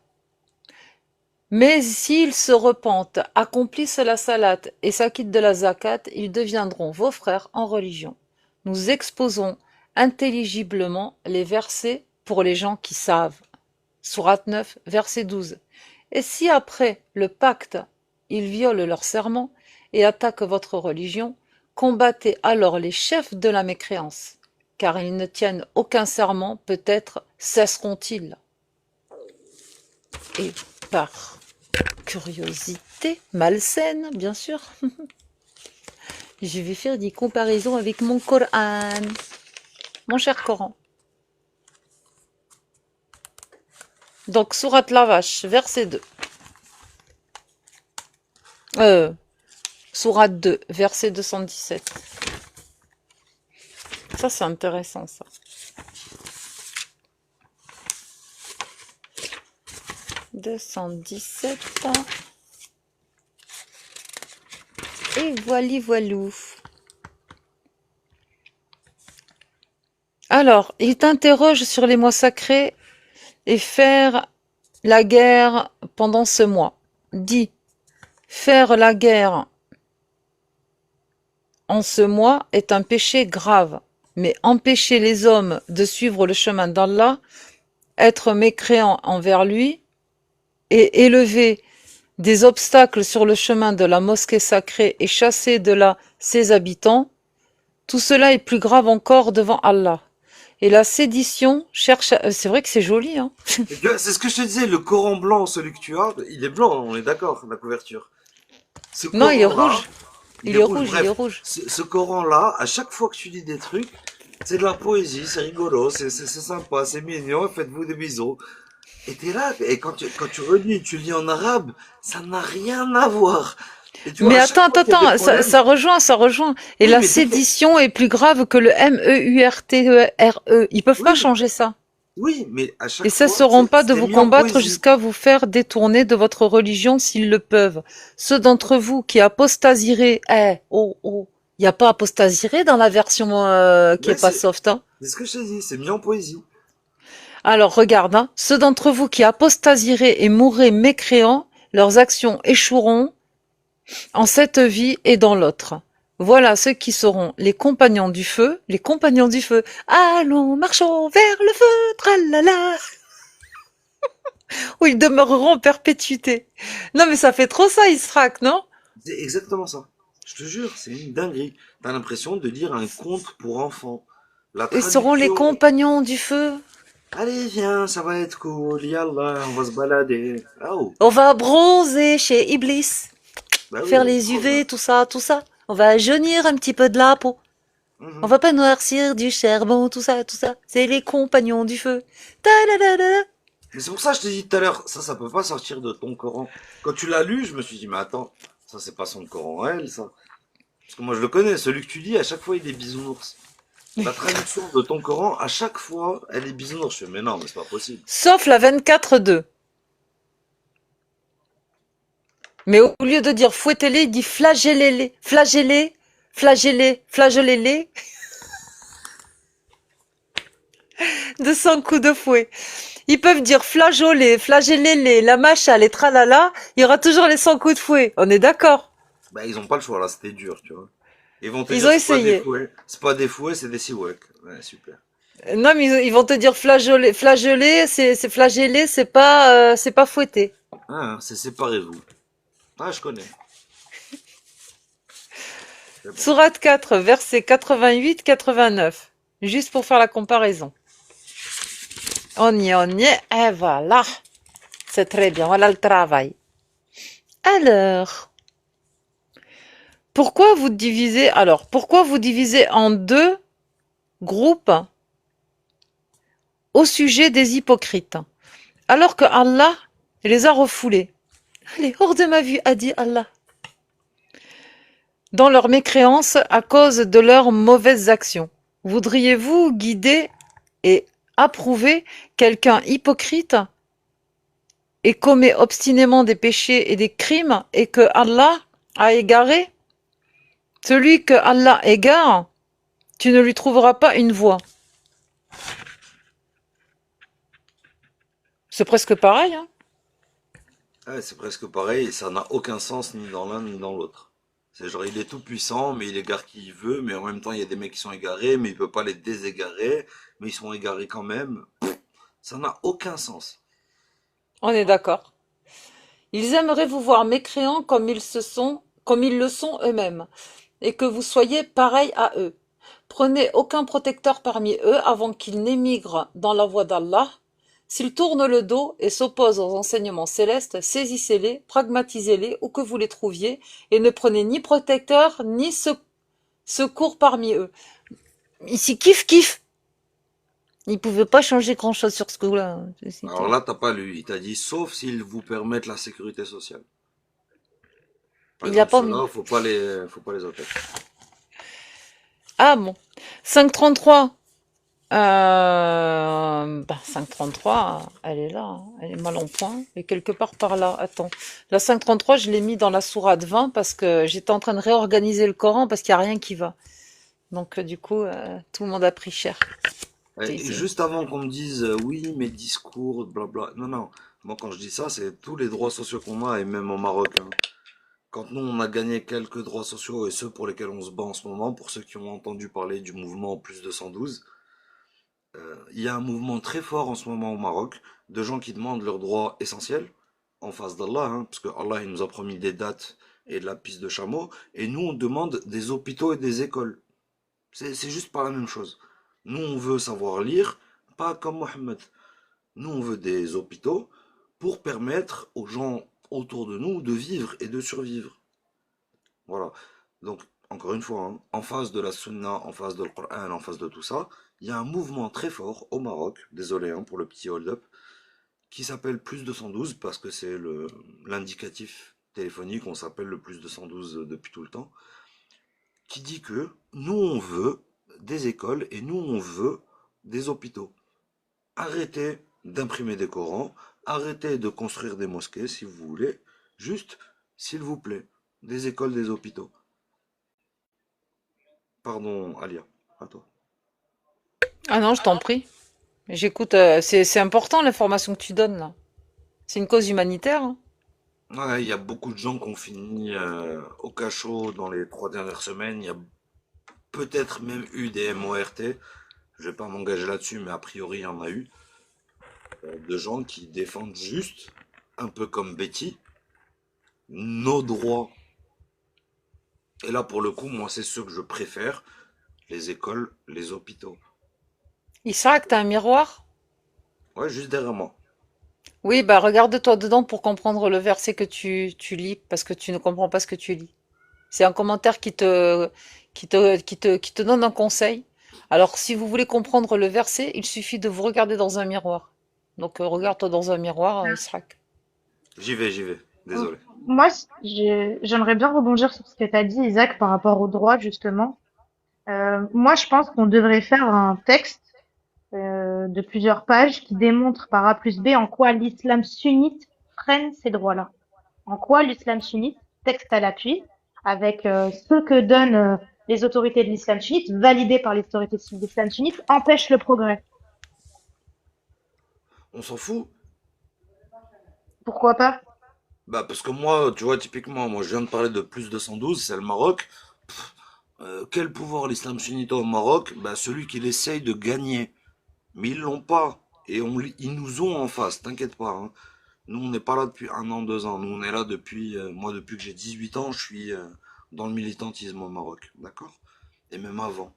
Mais s'ils se repentent, accomplissent la salate et s'acquittent de la zakat, ils deviendront vos frères en religion. Nous exposons intelligiblement les versets pour les gens qui savent. Sourate 9, verset 12. Et si après le pacte, ils violent leur serment et attaquent votre religion, combattez alors les chefs de la mécréance, car ils ne tiennent aucun serment, peut-être cesseront-ils. Et par curiosité malsaine, bien sûr, je vais faire des comparaisons avec mon Coran, mon cher Coran. Donc, sourate la vache, verset 2. Sourate 2, verset 217. Ça, c'est intéressant, ça. « 217. Et voilou. Alors, il t'interroge sur les mois sacrés et faire la guerre pendant ce mois. Dis, faire la guerre en ce mois est un péché grave, mais empêcher les hommes de suivre le chemin d'Allah, être mécréant envers lui et élever des obstacles sur le chemin de la mosquée sacrée et chasser de là ses habitants, tout cela est plus grave encore devant Allah. Et la sédition cherche à... C'est vrai que c'est joli, hein. Et tu vois, c'est ce que je te disais, le Coran blanc, celui que tu as, il est blanc, on est d'accord, la couverture. Ce Non, il est Coran-là, rouge. Il est rouge, il est bref. rouge. Ce Coran-là, à chaque fois que tu lis des trucs, c'est de la poésie, c'est rigolo, c'est sympa, c'est mignon, faites-vous des bisous. Et t'es là, et quand tu relis, tu lis en arabe, ça n'a rien à voir. Et tu vois, Mais à chaque fois qu'il y a des problèmes, ça rejoint. Et oui, la mais sédition est plus grave que le MEURTERE. Ils peuvent pas oui, changer ça. oui, mais à Et chaque fois, cesseront pas de c'est vous mis en combattre poésie. jusqu'à vous faire détourner de votre religion s'ils le peuvent. Ceux d'entre vous qui apostasierez, Il n'y a pas apostasiré dans la version qui est Ouais, pas soft, hein. c'est ce que je t'ai dit, c'est mis en poésie. Alors regarde, hein, ceux d'entre vous qui apostasierez et mourrez mécréants, leurs actions échoueront en cette vie et dans l'autre. Voilà ceux qui seront les compagnons du feu, les compagnons du feu. Allons, marchons vers le feu, tralala, où ils demeureront en perpétuité. Non mais ça fait trop ça, Israq, non? C'est exactement ça. Je te jure, c'est une dinguerie. T'as l'impression de lire un conte pour enfants. La Ils seront les traduction. compagnons du feu. Allez, viens, ça va être cool. Yallah, on va se balader. Ah oh, On va bronzer chez Iblis, bah faire oui, les trop bien. UV, tout ça, tout ça. On va jaunir un petit peu de la peau. On Mhm. va pas noircir du charbon, tout ça, tout ça. C'est les compagnons du feu. Ta-da-da-da. Mais c'est pour ça que je t'ai dit tout à l'heure, ça peut pas sortir de ton Coran. Quand tu l'as lu, je me suis dit, mais attends, ça c'est pas son Coran réel, ça. Parce que moi je le connais, celui que tu lis, à chaque fois il est bisounours. La traduction de ton Coran, à chaque fois, elle est bisounours. Je fais, mais non, mais c'est pas possible. Sauf la 24.2. Mais au lieu de dire fouettez-les, il dit flagellez-les, flagellez, flagellez, flagellez-les de 100 coups de fouet. Ils peuvent dire flageoler, flagellez-les, la macha, les tralala, il y aura toujours les 100 coups de fouet. On est d'accord? Bah ils ont pas le choix là, c'était dur, tu vois. Ils vont te Ils dire ont c'est pas des essayé. fouets, c'est pas des fouets, c'est des siwaks. Ouais, super. Non, mais ils vont te dire flageoler, flageoler, c'est flageller, c'est pas fouetter. Ah, c'est séparez-vous. Ah, je connais. C'est bon. Sourate 4, versets 88-89. Juste pour faire la comparaison. On y est, et voilà. C'est très bien, voilà le travail. Alors, pourquoi vous divisez en deux groupes au sujet des hypocrites, alors que Allah les a refoulés? Allez, hors de ma vue, a dit Allah. Dans leur mécréance à cause de leurs mauvaises actions. Voudriez-vous guider et approuver quelqu'un hypocrite et commet obstinément des péchés et des crimes et que Allah a égaré? Celui que Allah égare, tu ne lui trouveras pas une voie. C'est presque pareil, hein? Ouais, c'est presque pareil, et ça n'a aucun sens ni dans l'un ni dans l'autre. C'est genre, il est tout puissant, mais il égare qui il veut, mais en même temps, il y a des mecs qui sont égarés, mais il peut pas les déségarer, mais ils sont égarés quand même. Ça n'a aucun sens. On est d'accord. Ils aimeraient vous voir mécréants comme ils le sont eux-mêmes, et que vous soyez pareils à eux. Prenez aucun protecteur parmi eux avant qu'ils n'émigrent dans la voie d'Allah. S'ils tournent le dos et s'opposent aux enseignements célestes, saisissez-les, pragmatisez-les où que vous les trouviez, et ne prenez ni protecteur ni secours parmi eux. Ici, kiff. Ils pouvaient pas changer grand-chose sur ce coup-là. Alors là, t'as pas lu, il t'a dit, sauf s'ils vous permettent la sécurité sociale. Par Il a exemple, pas mis. ceux-là, faut pas les attaquer. Ah bon. 533. 533, elle est là, hein. Elle est mal en point. Et quelque part par là. Attends. La 533, je l'ai mis dans la sourate 20 parce que j'étais en train de réorganiser le Coran parce qu'il n'y a rien qui va. Donc, du coup, tout le monde a pris cher. Et juste avant qu'on me dise, oui, mes discours, blabla. Non, non. Moi, quand je dis ça, c'est tous les droits sociaux qu'on a, et même au Maroc, hein. Quand nous, on a gagné quelques droits sociaux, et ceux pour lesquels on se bat en ce moment, pour ceux qui ont entendu parler du mouvement plus de 112, il y a un mouvement très fort en ce moment au Maroc de gens qui demandent leurs droits essentiels en face d'Allah, hein, parce que Allah il nous a promis des dates et de la piste de chameau, et nous on demande des hôpitaux et des écoles. C'est juste pas la même chose. Nous on veut savoir lire, pas comme Mohammed. Nous on veut des hôpitaux pour permettre aux gens autour de nous de vivre et de survivre. Voilà. Donc, encore une fois, hein, en face de la Sunna, en face de le Coran, en face de tout ça, il y a un mouvement très fort au Maroc, désolé hein, pour le petit hold-up, qui s'appelle plus 212 parce que c'est l'indicatif téléphonique, on s'appelle le plus 212 depuis tout le temps, qui dit que nous on veut des écoles et nous on veut des hôpitaux. Arrêtez d'imprimer des Corans, arrêtez de construire des mosquées si vous voulez, juste, s'il vous plaît, des écoles, des hôpitaux. Pardon, Alia, à toi. Ah non, je t'en prie. J'écoute, c'est important l'information que tu donnes là. C'est une cause humanitaire, hein. Ouais, il y a beaucoup de gens qui ont fini au cachot dans les 3 dernières semaines. Il y a peut-être même eu des MORT. Je vais pas m'engager là-dessus, mais a priori, il y en a eu. De gens qui défendent juste, un peu comme Betty, nos droits. Et là, pour le coup, moi, c'est ceux que je préfère. Les écoles, les hôpitaux. Isaac, t'as un miroir? Ouais, juste derrière moi. Oui, bah regarde-toi dedans pour comprendre le verset que tu lis, parce que tu ne comprends pas ce que tu lis. C'est un commentaire qui te donne un conseil. Alors, si vous voulez comprendre le verset, il suffit de vous regarder dans un miroir. Donc, regarde-toi dans un miroir, Isaac. J'y vais. M- Désolé. Moi, j'aimerais bien rebondir sur ce que tu as dit, Isaac, par rapport au droit, justement. Moi, je pense qu'on devrait faire un texte de plusieurs pages qui démontre par A plus B en quoi l'islam sunnite freine ces droits-là. En quoi l'islam sunnite, texte à l'appui, avec ce que donnent les autorités de l'islam sunnite, validé par les autorités de l'islam sunnite, empêche le progrès. On s'en fout. Pourquoi pas? Bah, parce que moi, tu vois, typiquement, moi, je viens de parler de plus 212, c'est le Maroc. Quel pouvoir l'islam sunnite au Maroc? Bah, celui qui essaye de gagner. Mais ils l'ont pas. Et ils nous ont en face, t'inquiète pas, hein. Nous, on n'est pas là depuis 1 an, 2 ans. Nous, on est là depuis, moi, depuis que j'ai 18 ans, je suis dans le militantisme au Maroc, d'accord? Et même avant.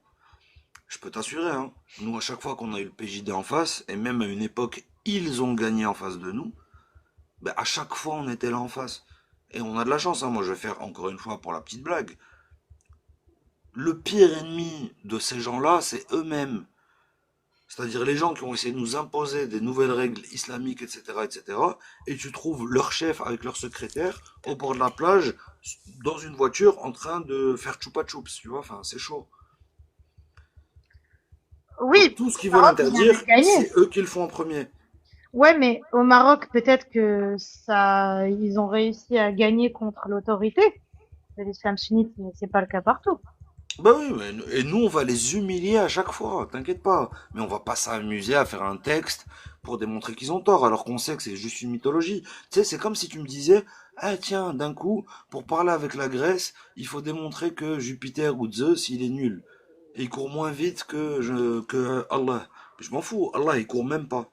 Je peux t'assurer, hein. Nous, à chaque fois qu'on a eu le PJD en face, et même à une époque, ils ont gagné en face de nous, ben, à chaque fois, on était là en face. Et on a de la chance, hein. Moi, je vais faire encore une fois pour la petite blague. Le pire ennemi de ces gens-là, c'est eux-mêmes. C'est-à-dire les gens qui ont essayé de nous imposer des nouvelles règles islamiques, etc., etc. Et tu trouves leur chef avec leur secrétaire au bord de la plage, dans une voiture, en train de faire choupa choups, tu vois. Enfin, c'est chaud. Donc Oui, tout ce au qu'ils veulent Maroc, ils interdire, avaient gagné. c'est eux qui le font en premier. Ouais, mais au Maroc, peut-être que ça, ils ont réussi à gagner contre l'autorité de l'islam sunnite, mais c'est pas le cas partout. Bah oui, et nous on va les humilier à chaque fois, t'inquiète pas. Mais on va pas s'amuser à faire un texte pour démontrer qu'ils ont tort, alors qu'on sait que c'est juste une mythologie. Tu sais, c'est comme si tu me disais, ah tiens, d'un coup, pour parler avec la Grèce, il faut démontrer que Jupiter ou Zeus, il est nul. Et il court moins vite que Allah. Je m'en fous, Allah il court même pas.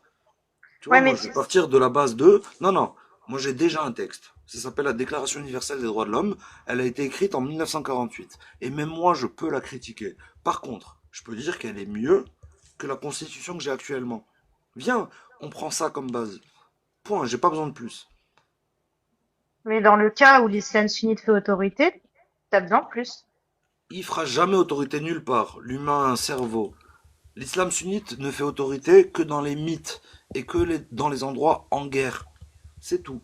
Tu vois, Ouais, moi, mais je vais partir de la base de... Non, non, moi j'ai déjà un texte. Ça s'appelle la Déclaration universelle des droits de l'homme. Elle a été écrite en 1948. Et même moi, je peux la critiquer. Par contre, je peux dire qu'elle est mieux que la constitution que j'ai actuellement. Viens, on prend ça comme base. Point, j'ai pas besoin de plus. mais dans le cas où l'islam sunnite fait autorité, t'as besoin de plus. Il fera jamais autorité nulle part. L'humain a un cerveau. L'islam sunnite ne fait autorité que dans les mythes et que dans les endroits en guerre. C'est tout.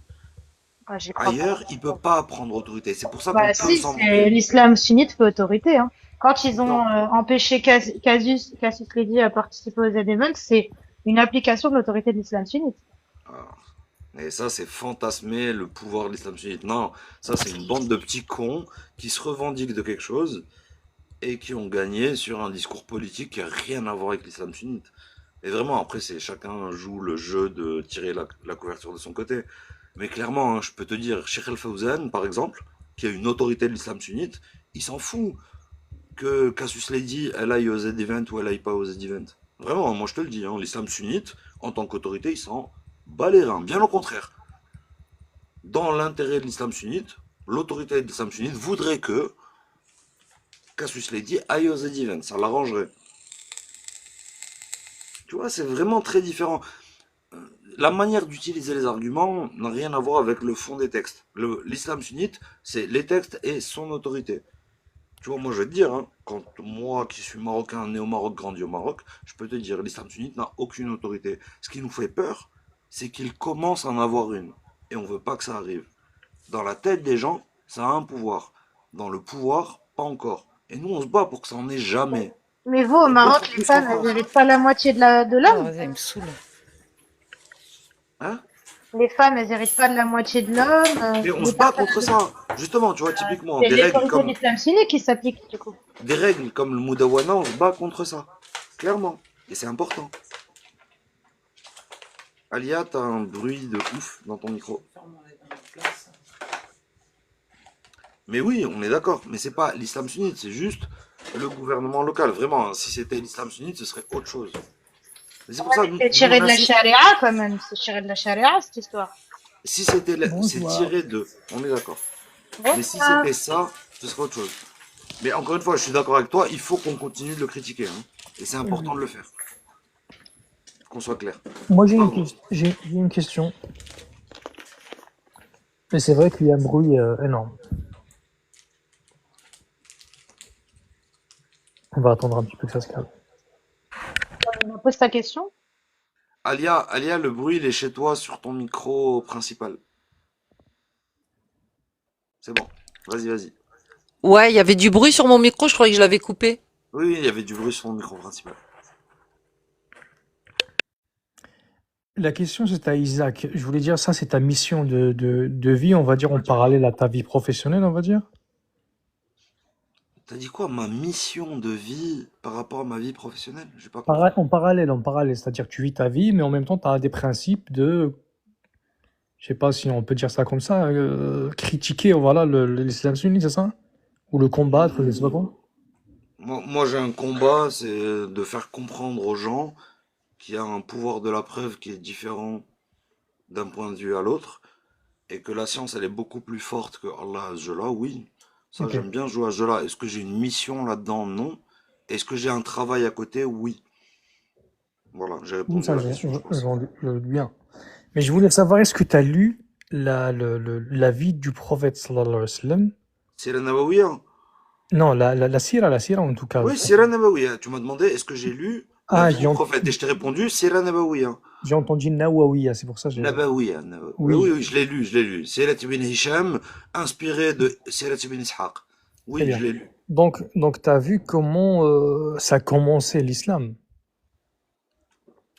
Ah, j'y crois pas. Ailleurs, il peut pas prendre autorité. C'est pour ça qu'on Bah peut si, s'en c'est moquer. l'islam sunnite fait autorité, hein. Quand ils ont Non. empêché Cassius Clay à participer aux events, c'est une application de l'autorité de l'islam sunnite. Ah. Et ça, c'est fantasmer le pouvoir de l'islam sunnite. Non, ça, c'est une bande de petits cons qui se revendiquent de quelque chose et qui ont gagné sur un discours politique qui a rien à voir avec l'islam sunnite. Et vraiment, après, c'est chacun joue le jeu de tirer la couverture de son côté. Mais clairement, hein, je peux te dire, Sheikh Al-Fawzan, par exemple, qui a une autorité de l'islam sunnite, il s'en fout que Cassius Lady, elle aille aux Z-Event ou elle aille pas aux Z-Event. Vraiment, moi je te le dis, hein, l'islam sunnite, en tant qu'autorité, il s'en bat les reins. Bien au contraire. Dans l'intérêt de l'islam sunnite, l'autorité de l'islam sunnite voudrait que Cassius Lady aille aux Z-Event. Ça l'arrangerait. Tu vois, c'est vraiment très différent. La manière d'utiliser les arguments n'a rien à voir avec le fond des textes. L'islam sunnite, c'est les textes et son autorité. Tu vois, moi je vais te dire, hein, quand moi qui suis marocain, né au Maroc, grandi au Maroc, je peux te dire, l'islam sunnite n'a aucune autorité. Ce qui nous fait peur, c'est qu'il commence à en avoir une. Et on veut pas que ça arrive. Dans la tête des gens, ça a un pouvoir. Dans le pouvoir, pas encore. Et nous, on se bat pour que ça en ait jamais. Mais vous, au Et Maroc, beaucoup les plus qu'en femmes, elles France. héritent pas la moitié de Oh, l'homme. vas-y, il me saoule. Hein? Les femmes, elles héritent pas de la moitié de l'homme. Et on Les se bat personnes contre ça. Justement, tu vois, typiquement, C'est l'autorité de l'islam sunni qui s'applique, du coup. des règles comme le Mudawana, on se bat contre ça. Clairement. Et c'est important. Alia, t'as un bruit de ouf dans ton micro. Mais oui, on est d'accord. Mais c'est pas l'islam sunnite, c'est juste le gouvernement local. Vraiment, hein, si c'était l'islam sunnite, ce serait autre chose. Mais c'est pour ça, C'est tiré de la charia, quand même. C'est tiré de la charia, cette histoire. si c'était c'est Bonsoir. tiré de, on est d'accord. Mais si c'était ça, ce serait autre chose. Mais encore une fois, je suis d'accord avec toi, il faut qu'on continue de le critiquer. Hein. Et c'est important de le faire. Qu'on soit clair. Moi, j'ai Pardon. une question. Mais c'est vrai qu'il y a un bruit énorme. On va attendre un petit peu que ça se calme. Pose ta question. Alia, le bruit, il est chez toi sur ton micro principal. C'est bon. Vas-y. Ouais, il y avait du bruit sur mon micro, je croyais que je l'avais coupé. Oui, il y avait du bruit sur ton micro principal. La question, c'est à Isaac. Je voulais dire, ça, c'est ta mission de vie, on va dire, en parallèle à ta vie professionnelle, on va dire. T'as dit quoi, ma mission de vie par rapport à ma vie professionnelle? J'ai pas compris. En parallèle. C'est-à-dire que tu vis ta vie, mais en même temps, tu as des principes de, je sais pas si on peut dire ça comme ça, critiquer, voilà, l'islam sunnite, c'est ça? Ou le combattre, je sais pas quoi. Moi, j'ai un combat, c'est de faire comprendre aux gens qu'il y a un pouvoir de la preuve qui est différent d'un point de vue à l'autre, et que la science, elle est beaucoup plus forte que Allah à ce jeu-là, oui. Ça, Ok. j'aime bien jouer à ce jeu-là. Est-ce que j'ai une mission là-dedans? Non. Est-ce que j'ai un travail à côté? Oui. Voilà, j'ai Oui, répondu ça, à la question, je pense. je doute bien. Mais je voulais savoir, est-ce que tu as lu la vie du prophète, sallallahu alayhi wa sallam? Sira Nabawiya? Non, la sira en tout cas. Oui, Sira Nabawiya. Tu m'as demandé est-ce que j'ai lu la Ah, vie du prophète? Et je t'ai répondu Sira Nabawiya. j'ai entendu Nawawiya, c'est pour ça que j'ai. Nabawiya. Oui, Oui, oui, je l'ai lu. Sirat ibn Hisham, inspiré de Sirat ibn Ishaq. très Oui, bien. je l'ai lu. Donc tu as vu comment ça a commencé l'islam.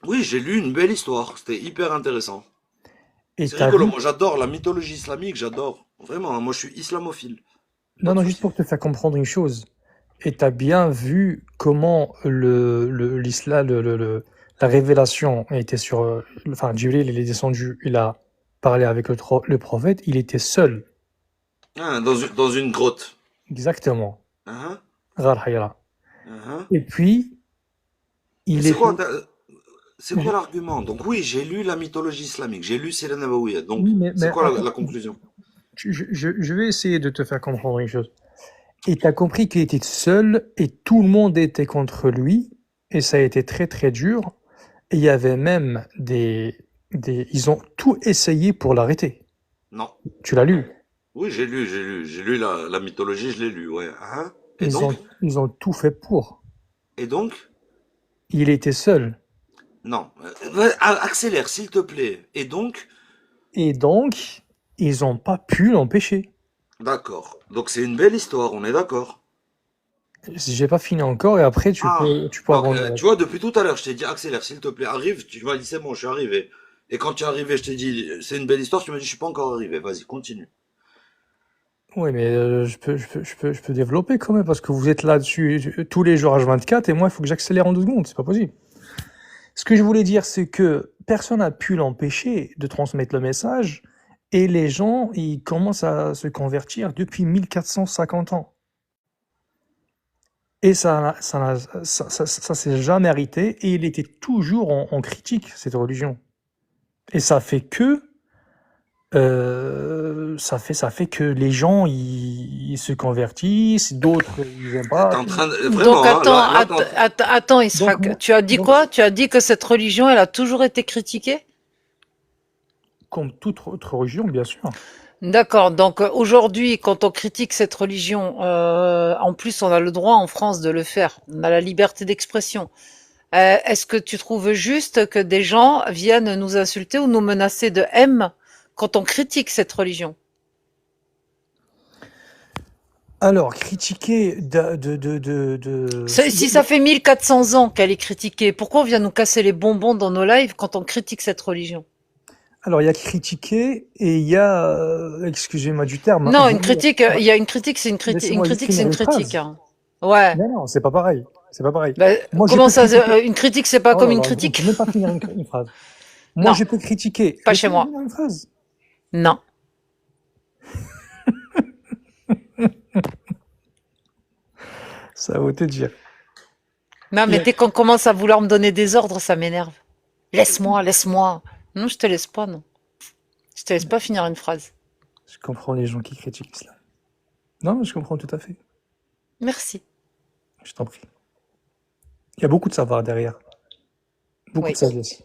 Oui, j'ai lu une belle histoire. C'était hyper intéressant. Et C'est tu as rigolo. vu. Moi, j'adore la mythologie islamique. J'adore. Vraiment, hein, moi, je suis islamophile. Pas Non, de non, juste souci. pour te faire comprendre une chose. Et tu as bien vu comment l'islam, la révélation était sur. Enfin, Jibril, il est descendu, il a parlé avec le prophète, il était seul. Hein, dans une grotte. Exactement. Hein, Ghar Hira. hein. Et puis, Mais il c'est est. quoi, c'est quoi l'argument? Donc oui, j'ai lu la mythologie islamique. J'ai lu Sira Nabawiya. Donc, Oui, c'est quoi attends, la conclusion? je vais essayer de te faire comprendre une chose. Et tu as compris qu'il était seul et tout le monde était contre lui. Et ça a été très très dur. Et il y avait même ils ont tout essayé pour l'arrêter. Non. Tu l'as lu? Oui, j'ai lu la mythologie, je l'ai lu, ouais. Hein. Et donc? Ils ont tout fait pour. Et donc? Il était seul. Non. Accélère, s'il te plaît. Et donc? Et donc, ils n'ont pas pu l'empêcher. D'accord. Donc c'est une belle histoire, on est d'accord. J'ai pas fini encore et après Ah. tu peux Donc, rebondir. tu vois, depuis tout à l'heure, je t'ai dit accélère, s'il te plaît, arrive. Tu m'as dit c'est bon, je suis arrivé. Et quand tu es arrivé, je t'ai dit c'est une belle histoire, tu m'as dit je suis pas encore arrivé. Vas-y, continue. Oui, mais je peux développer quand même parce que vous êtes là-dessus tous les jours H24 et moi, il faut que j'accélère en 2 secondes. C'est pas possible. Ce que je voulais dire, c'est que personne n'a pu l'empêcher de transmettre le message et les gens, ils commencent à se convertir depuis 1450 ans. Et ça s'est jamais arrêté et il était toujours en critique, cette religion. Et ça fait que ça fait que les gens ils se convertissent, d'autres ils aiment T'es pas. en train de... Donc Vraiment, hein, attends, Israq, Donc, tu as dit donc- quoi? Tu as dit que cette religion, elle a toujours été critiquée? Comme toute autre religion, bien sûr. D'accord. Donc aujourd'hui, quand on critique cette religion, en plus, on a le droit en France de le faire. On a la liberté d'expression. Est-ce que tu trouves juste que des gens viennent nous insulter ou nous menacer de haine quand on critique cette religion? Alors, critiquer Si ça fait 1400 ans qu'elle est critiquée, pourquoi on vient nous casser les bonbons dans nos lives quand on critique cette religion? Alors, il y a critiquer et il y a, excusez-moi du terme, Non, une vomir. critique, il y a une critique, c'est une critique. Une Laissez-moi juste critique, c'est finir une une critique. phrase. Hein. Ouais. Non, c'est pas pareil. C'est pas pareil. Bah, Moi, je comment peux ça, critiquer. une critique, c'est pas Oh comme là une là, on critique? peut même pas finir une phrase. Moi, Non, je peux critiquer. pas chez Laissez-moi moi. finir une phrase. Non. Ça va te dire. Non, mais dès qu'on commence à vouloir me donner des ordres, ça m'énerve. Laisse-moi, laisse-moi. Non, je te laisse pas, non. Je te laisse pas finir une phrase. Je comprends les gens qui critiquent l'islam. Non, mais je comprends tout à fait. Merci. Je t'en prie. Il y a beaucoup de savoir derrière. Beaucoup de Oui. sagesse.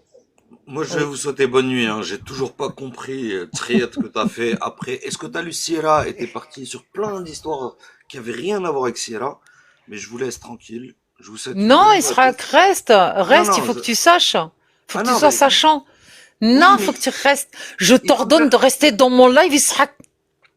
Moi, je vais Oui. vous souhaiter bonne nuit. Hein. J'ai toujours pas compris Triette que t'as fait après. Est-ce que t'as lu Sierra et t'es parti sur plein d'histoires qui avaient rien à voir avec Sierra? Mais je vous laisse tranquille. Je vous souhaite une Non, bonne nuit à Israël, tous. reste. Non, Reste, il non, faut que tu saches. Faut ah que tu non, sois mais sachant. oui, Non, mais faut que tu restes. Je il va me t'ordonne faire. de rester dans mon live, Israël.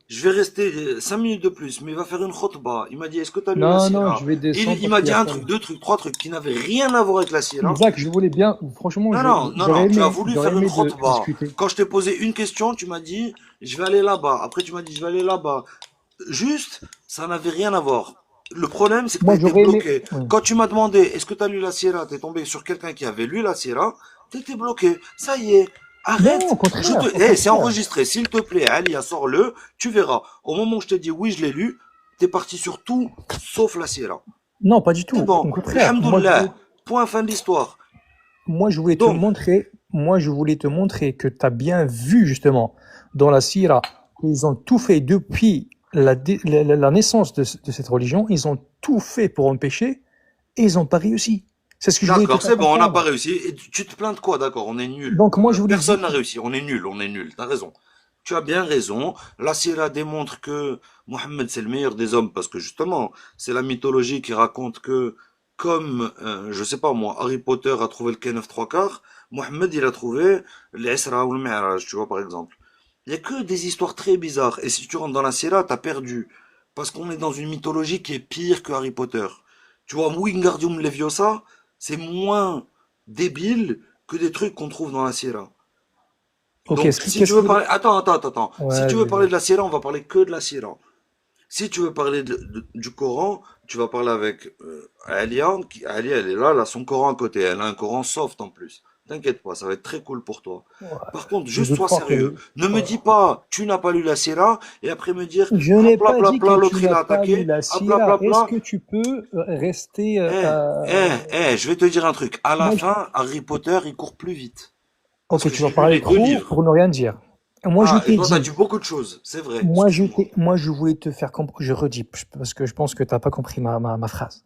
Je vais rester 5 minutes de plus, mais il va faire une khutba. Il m'a dit, est-ce que t'as lu la Non, Sierra? je vais descendre Il parce m'a qu'il y dit a un pas. truc, deux trucs, trois trucs qui n'avaient rien à voir avec la Sierra. Isaac, je voulais bien, franchement, Non, non, non, j'aurais non, tu as aimé, voulu faire une de khutba. discuter. Quand je t'ai posé une question, tu m'as dit, je vais aller là-bas. Après, tu m'as dit, je vais aller là-bas. Juste, ça n'avait rien à voir. Le problème, c'est que tu Moi, as été j'aurais aimé. bloqué. Ouais. Quand tu m'as demandé, est-ce que tu as lu la Sierra, tu es tombé sur quelqu'un qui avait lu la Sierra, tu étais bloqué. Ça y est, Non, arrête. au contraire, au C'est contraire. enregistré. S'il te plaît, Alia, sors-le, tu verras. Au moment où je t'ai dit, oui, je l'ai lu, t'es parti sur tout, sauf la Sierra. Non, pas du C'est tout. bon. Au contraire. Alhamdoulilah. Point fin de l'histoire. Moi, je voulais te Donc, montrer que tu as bien vu, justement, dans la Sira, ils ont tout fait depuis la naissance de cette religion, ils ont tout fait pour empêcher et ils n'ont pas réussi. C'est ce que je voulais te d'accord, faire c'est bon, on n'a pas comprendre. réussi. Et tu te plains de quoi, d'accord, on est nul. Donc, moi, je voulais Personne dire, n'a réussi, on est nul, t'as raison. Tu as bien raison. La Sierra démontre que Mohammed c'est le meilleur des hommes parce que justement, c'est la mythologie qui raconte que comme, je sais pas moi, Harry Potter a trouvé le K9 trois quarts, Mohammed il a trouvé l'Isra ou le Mi'raj, tu vois par exemple. Il y a que des histoires très bizarres. Et si tu rentres dans la Sierra, t'as perdu. Parce qu'on est dans une mythologie qui est pire que Harry Potter. Tu vois, Wingardium Leviosa, c'est moins débile que des trucs qu'on trouve dans la Sierra. ok, Donc, si tu qu'est-ce veux que... parler, attends. Si Ouais, tu veux parler de la Sierra, on va parler que de la Sierra. Si tu veux parler du Coran, tu vas parler avec Alia. Alia, elle est là, elle a son Coran à côté. Elle a un Coran soft en plus. T'inquiète pas, ça va être très cool pour toi. ouais, Par contre, je juste doute sois pas sérieux. Ne me ouais. dis pas, tu n'as pas lu la Sierra, et après me dire, Je pla n'ai pla pas pla dit pla, que tu l'autre il n'as a pas lu attaqué, la ah pla Sira. pla Est-ce pla. que tu peux rester... Je vais te dire un truc. À la Moi, fin, Harry Potter, il court plus vite. Parce ok, que tu vas j'ai lu parler les deux trop livres. pour ne rien dire. Moi, je Ah, et t'ai toi, t'as dit, dit beaucoup de choses. C'est vrai, excuse-moi. moi, je voulais te faire comprendre, je redis, parce que je pense que tu n'as pas compris ma phrase.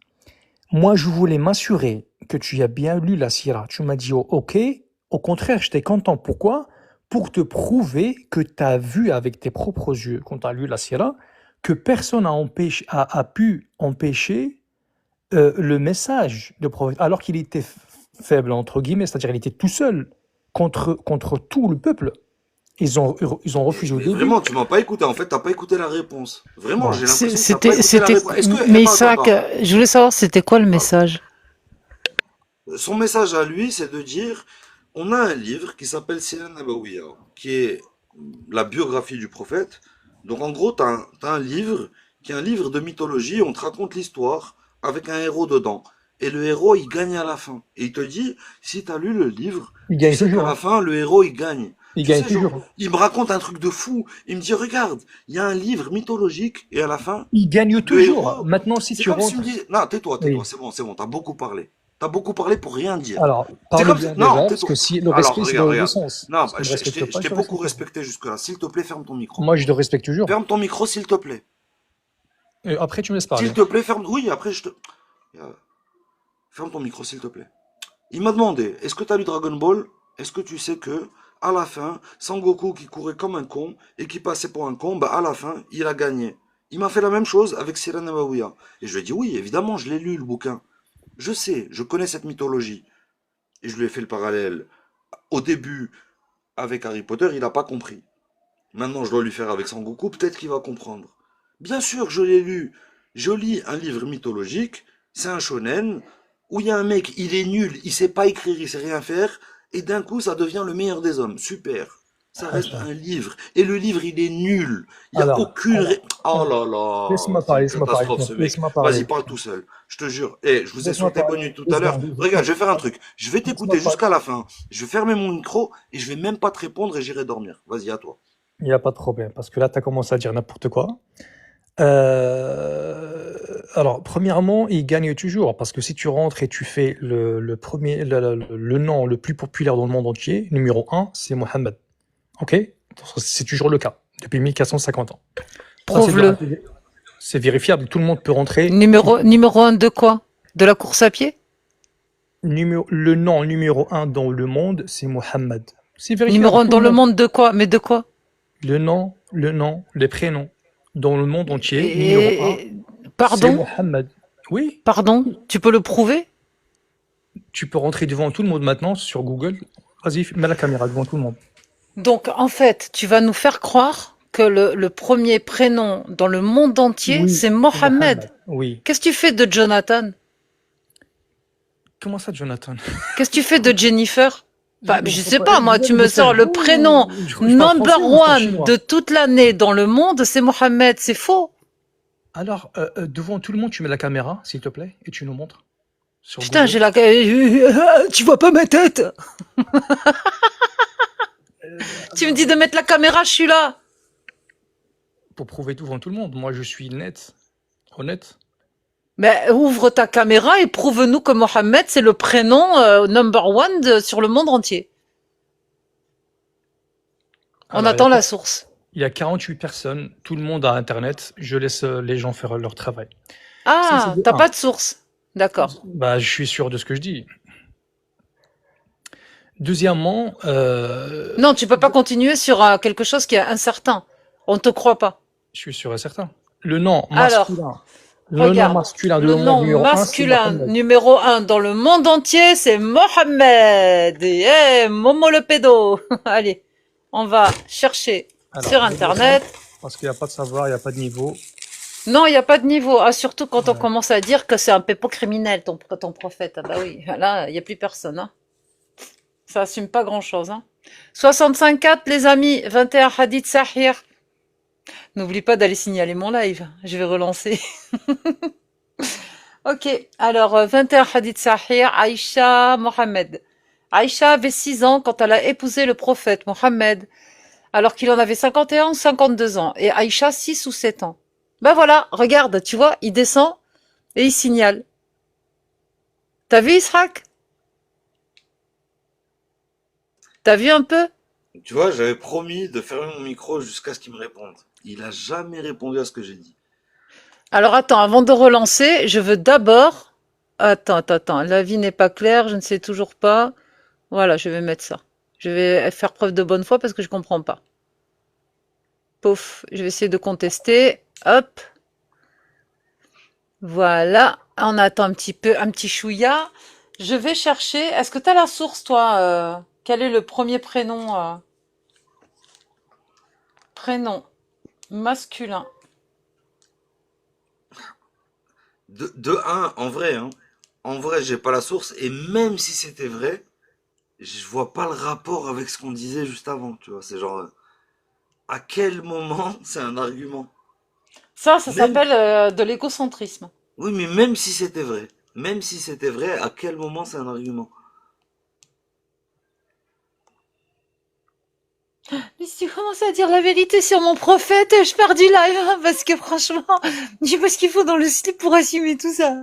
Moi, je voulais m'assurer que tu as bien lu la Sira. Tu m'as dit, oh, ok, au contraire, j'étais content. Pourquoi? Pour te prouver que tu as vu avec tes propres yeux, quand tu as lu la Sira, que personne a pu empêcher le message de prophète, alors qu'il était faible, entre guillemets, c'est-à-dire il était tout seul contre tout le peuple. Ils ont refusé au Mais début. vraiment, tu m'as pas écouté. En fait, t'as pas écouté la réponse. Vraiment, Bon. j'ai l'impression que t'as pas écouté la C'était, réponse. Est-ce que, mais attends, Isaac, je voulais savoir c'était quoi le message? Son message à lui, c'est de dire, on a un livre qui s'appelle Sira Nabawiya, qui est la biographie du prophète. Donc, en gros, t'as un livre qui est un livre de mythologie. On te raconte l'histoire avec un héros dedans. Et le héros, il gagne à la fin. Et il te dit, si t'as lu le livre, Il tu gagne sais qu'à toujours. la Hein. fin, le héros, il gagne. Il Tu gagne sais, genre, toujours. il me raconte un truc de fou. Il me dit, regarde, il y a un livre mythologique, et à la fin, Il gagne le toujours. héros, Maintenant, si c'est tu comme si tu me rentres. dis, non, tais-toi, Oui. c'est bon, t'as beaucoup parlé. T'as beaucoup parlé pour rien dire. Alors, C'est parle comme si, bien non, déjà, parce tais-toi. que si le Alors, respect, c'est dans les deux regarde. sens. Non, Si tu ne me je respectes pas, t'ai je te beaucoup respecte pas. respecté jusque-là. S'il te plaît, ferme ton micro. Moi, je te respecte toujours. Ferme ton micro, s'il te plaît. Et après, tu me laisses S'il parler. te plaît, ferme, oui, après, ferme ton micro, s'il te plaît. Il m'a demandé, est-ce que tu as lu Dragon Ball? Est-ce que tu sais que, à la fin, Sangoku qui courait comme un con et qui passait pour un con, bah à la fin, il a gagné. Il m'a fait la même chose avec Sira Nabawiya. Et je lui ai dit, oui, évidemment, je l'ai lu, le bouquin. Je sais, je connais cette mythologie. Et je lui ai fait le parallèle. Au début, avec Harry Potter, il n'a pas compris. Maintenant, je dois lui faire avec Sangoku, peut-être qu'il va comprendre. Bien sûr, je l'ai lu. Je lis un livre mythologique, c'est un shonen, où il y a un mec, il est nul, il sait pas écrire, il sait rien faire, et d'un coup, ça devient le meilleur des hommes. Super. Ça reste Attends. un livre. Et le livre, il est nul. Il n'y a Alors, aucune... alors, Oh alors, là là, laisse-moi c'est parler, une laisse-moi parler, catastrophe ce mec. laisse-moi Vas-y, parler, parle tout seul. Je te jure. Eh, je vous ai laisse-moi sauté bonne parler, nuit tout deux à l'heure. secondes, Regarde, je vais faire un truc. Je vais laisse-moi t'écouter parler. jusqu'à la fin. Je vais fermer mon micro et je vais même pas te répondre et j'irai dormir. Vas-y, à toi. Il n'y a pas de problème, parce que là, tu as commencé à dire n'importe quoi. Alors, premièrement, il gagne toujours, parce que si tu rentres et tu fais le premier, le nom le plus populaire dans le monde entier, numéro un, c'est Mohammed. Ok? C'est toujours le cas, depuis 1450 ans. Ça, Prouve-le. c'est vérifiable, tout le monde peut rentrer. Numéro 1 de quoi? De la course à pied? Le nom numéro un dans le monde, c'est Mohammed. C'est vérifiable. Numéro 1 tout dans le monde de quoi? Mais de quoi? Le nom, les prénoms dans le monde entier, numéro un, c'est Pardon? Mohammed. Oui, Pardon? Tu peux le prouver? tu peux rentrer devant tout le monde maintenant sur Google. Vas-y, mets la caméra devant tout le monde. Donc, en fait, tu vas nous faire croire que le premier prénom dans le monde entier, Oui, c'est Mohammed. Oui. Qu'est-ce que tu fais de Jonathan? Comment ça, Jonathan? Qu'est-ce que tu fais de Jennifer? Enfin, je sais pas, moi, tu Vous me êtes sors le vous, prénom je parle number français ou je parle one chinois? de toute l'année dans le monde, c'est Mohammed, c'est faux. Alors, devant tout le monde, tu mets la caméra, s'il te plaît, et tu nous montres. Sur Putain, Google. j'ai la... Tu vois pas ma tête? Tu me dis de mettre la caméra, je suis là. Pour prouver devant tout le monde. Moi, je suis net, honnête. Mais ouvre ta caméra et prouve-nous que Mohammed, c'est le prénom number one sur le monde entier. On Alors, attend la source. Il y a 48 personnes, tout le monde a Internet. Je laisse les gens faire leur travail. Ah, Ça, c'est de t'as un. pas de source. D'accord. Bah, je suis sûr de ce que je dis. Deuxièmement, Non, tu peux pas continuer sur quelque chose qui est incertain. On te croit pas. je suis sûr et certain. Le nom Alors, masculin. Le nom regarde, masculin de le le monde nom numéro un, c'est masculin Mohammed. numéro 1 dans le monde entier, c'est Mohammed. Et Momo le pédo. Allez, on va chercher Alors, sur je Internet. descends, parce qu'il n'y a pas de savoir, il n'y a pas de niveau. Non, il n'y a pas de niveau. Ah, surtout quand on Ouais. commence à dire que c'est un pépo criminel, ton prophète. Ah bah oui, là, il n'y a plus personne. Hein. Ça assume pas grand-chose. Hein. 65.4, les amis. 21 hadith sahih. N'oublie pas d'aller signaler mon live. Je vais relancer. Ok, alors 21 hadith sahih, Aïcha Mohammed. Aïcha avait 6 ans quand elle a épousé le prophète Mohammed, alors qu'il en avait 51 ou 52 ans. Et Aïcha 6 ou 7 ans. Ben voilà, regarde, tu vois, il descend et il signale. T'as vu Israq? T'as vu un peu? Tu vois, j'avais promis de fermer mon micro jusqu'à ce qu'il me réponde. Il a jamais répondu à ce que j'ai dit. Alors attends, avant de relancer, je veux d'abord... Attends, la vie n'est pas claire, je ne sais toujours pas. Voilà, je vais mettre ça. Je vais faire preuve de bonne foi parce que je comprends pas. Pouf, je vais essayer de contester. Hop. Voilà, on attend un petit peu, un petit chouïa. Je vais chercher... Est-ce que tu as la source, toi quel est le premier prénom Prénom masculin. De un, en vrai, hein. En vrai, j'ai pas la source. Et même si c'était vrai, je vois pas le rapport avec ce qu'on disait juste avant. Tu vois, c'est genre, à quel moment c'est un argument? Ça Même, s'appelle de l'égocentrisme. oui, mais même si c'était vrai, à quel moment c'est un argument? Mais si tu commences à dire la vérité sur mon prophète, je pars du live, hein, parce que franchement, je sais pas ce qu'il faut dans le slip pour assumer tout ça.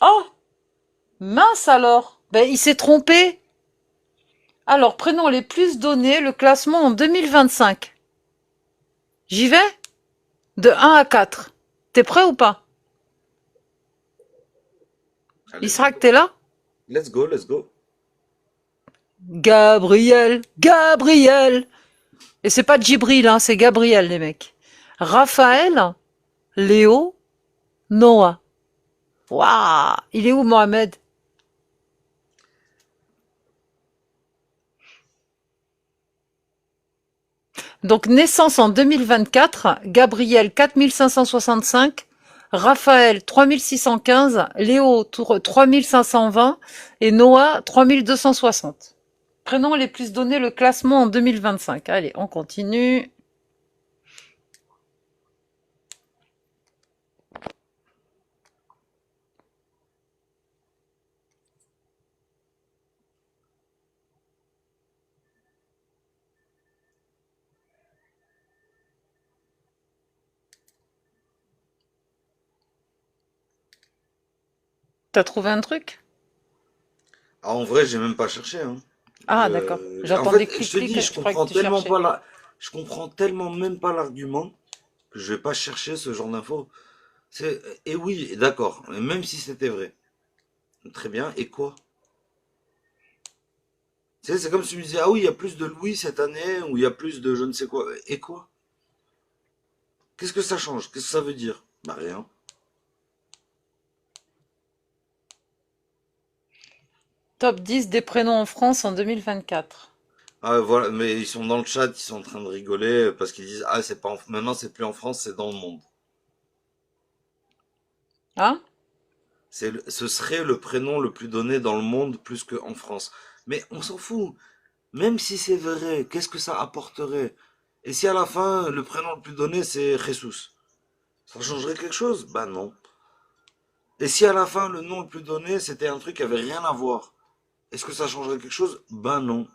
Oh, mince alors. Ben, il s'est trompé. Alors, prenons les plus donnés, le classement en 2025. J'y vais? De 1 à 4. T'es prêt ou pas? Allez, Israq, t'es là? let's go, let's go. Gabriel. Et c'est pas Djibril, hein, c'est Gabriel, les mecs. Raphaël, Léo, Noah. Waouh, il est où Mohamed? Donc naissance en 2024, Gabriel 4565, Raphaël 3615, Léo 3520 et Noah 3260. Prénoms les plus donnés, le classement en 2025. Allez, on continue. T'as trouvé un truc? Ah, en vrai, j'ai même pas cherché, hein. Ah, d'accord. En J'entendais fait, je te clic-clic, dis, je croyais que tu cherchais. je comprends tellement même pas l'argument que je vais pas chercher ce genre d'infos. Et oui, d'accord, mais même si c'était vrai. Très bien, et quoi? Tu sais, c'est comme si tu me disais, ah oui, il y a plus de Louis cette année, ou il y a plus de je ne sais quoi. Et quoi? Qu'est-ce que ça change? Qu'est-ce que ça veut dire? Bah rien. Top 10 des prénoms en France en 2024. Ah voilà, mais ils sont dans le chat, ils sont en train de rigoler parce qu'ils disent, ah c'est pas maintenant c'est plus en France, c'est dans le monde. Hein? Ce serait le prénom le plus donné dans le monde plus qu'en France. Mais on s'en fout. Même si c'est vrai, qu'est-ce que ça apporterait? Et si à la fin, le prénom le plus donné, c'est Jesus? Ça changerait quelque chose? Bah non. Et si à la fin, le nom le plus donné, c'était un truc qui avait rien à voir? Est-ce que ça changerait quelque chose? Ben non.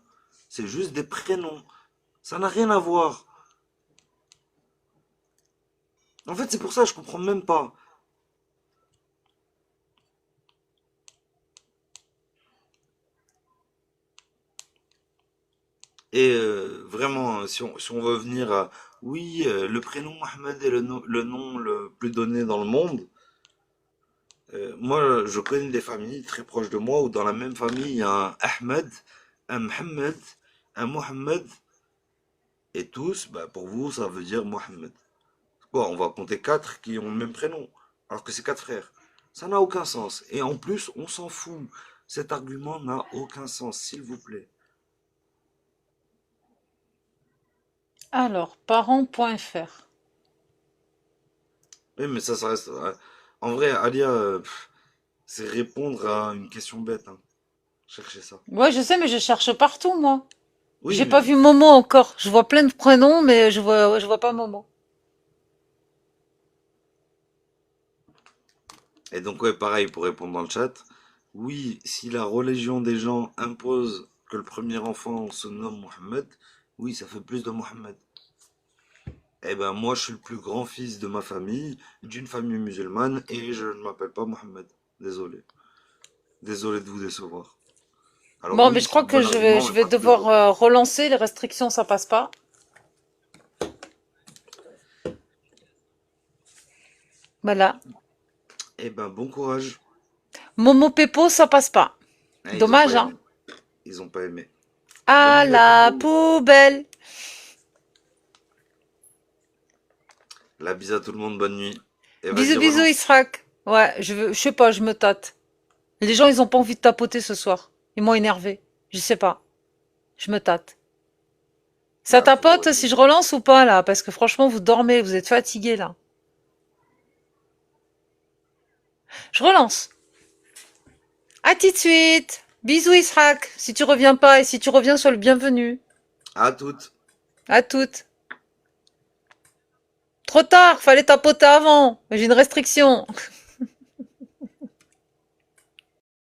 C'est juste des prénoms. Ça n'a rien à voir. En fait, c'est pour ça que je comprends même pas. Et vraiment, si on veut venir à... Oui, le prénom Mohamed est le nom le plus donné dans le monde. Moi, je connais des familles très proches de moi où dans la même famille, il y a un Ahmed, un Mohamed, un Mohamed, et tous, bah, pour vous, ça veut dire Mohamed. Quoi, on va compter quatre qui ont le même prénom, alors que c'est quatre frères. Ça n'a aucun sens. Et en plus, on s'en fout. Cet argument n'a aucun sens, s'il vous plaît. Alors, parents.fr. Oui, mais ça reste. En vrai, Alia, c'est répondre à une question bête, hein. Cherchez ça. Ouais, je sais, mais je cherche partout, moi. Oui, J'ai pas mais. vu Momo encore. Je vois plein de prénoms, mais je vois pas Momo. Et donc, ouais, pareil, pour répondre dans le chat. Oui, si la religion des gens impose que le premier enfant se nomme Mohammed, oui, ça fait plus de Mohammed. Eh ben, moi, je suis le plus grand fils de ma famille, d'une famille musulmane, et je ne m'appelle pas Mohammed. Désolé. Désolé de vous décevoir. Alors Bon, mais oui, je c'est crois un que bon je vais, argument, je mais vais pas devoir toujours. relancer. Les restrictions, ça passe pas. Voilà. Eh ben, bon courage. Momo Pepo, ça passe pas. Hein, ils ont pas Dommage, hein? aimé. Ils ont pas aimé. Bonne À nuit à tout le la monde. poubelle. La bise à tout le monde, bonne nuit. Et vas-y, Bisous, bisous, relance. Israq. Ouais, je sais pas, je me tâte. Les gens, ils ont pas envie de tapoter ce soir. Ils m'ont énervé. Je sais pas. Je me tâte. Ça Bah, faut tapote si essayer. je relance ou pas, là? Parce que franchement, vous dormez, vous êtes fatigués, là. Je relance. À tout de suite. Bisous, Israq. Si tu reviens pas et si tu reviens, sois le bienvenu. À toutes. À toutes. Trop tard, fallait tapoter avant. J'ai une restriction.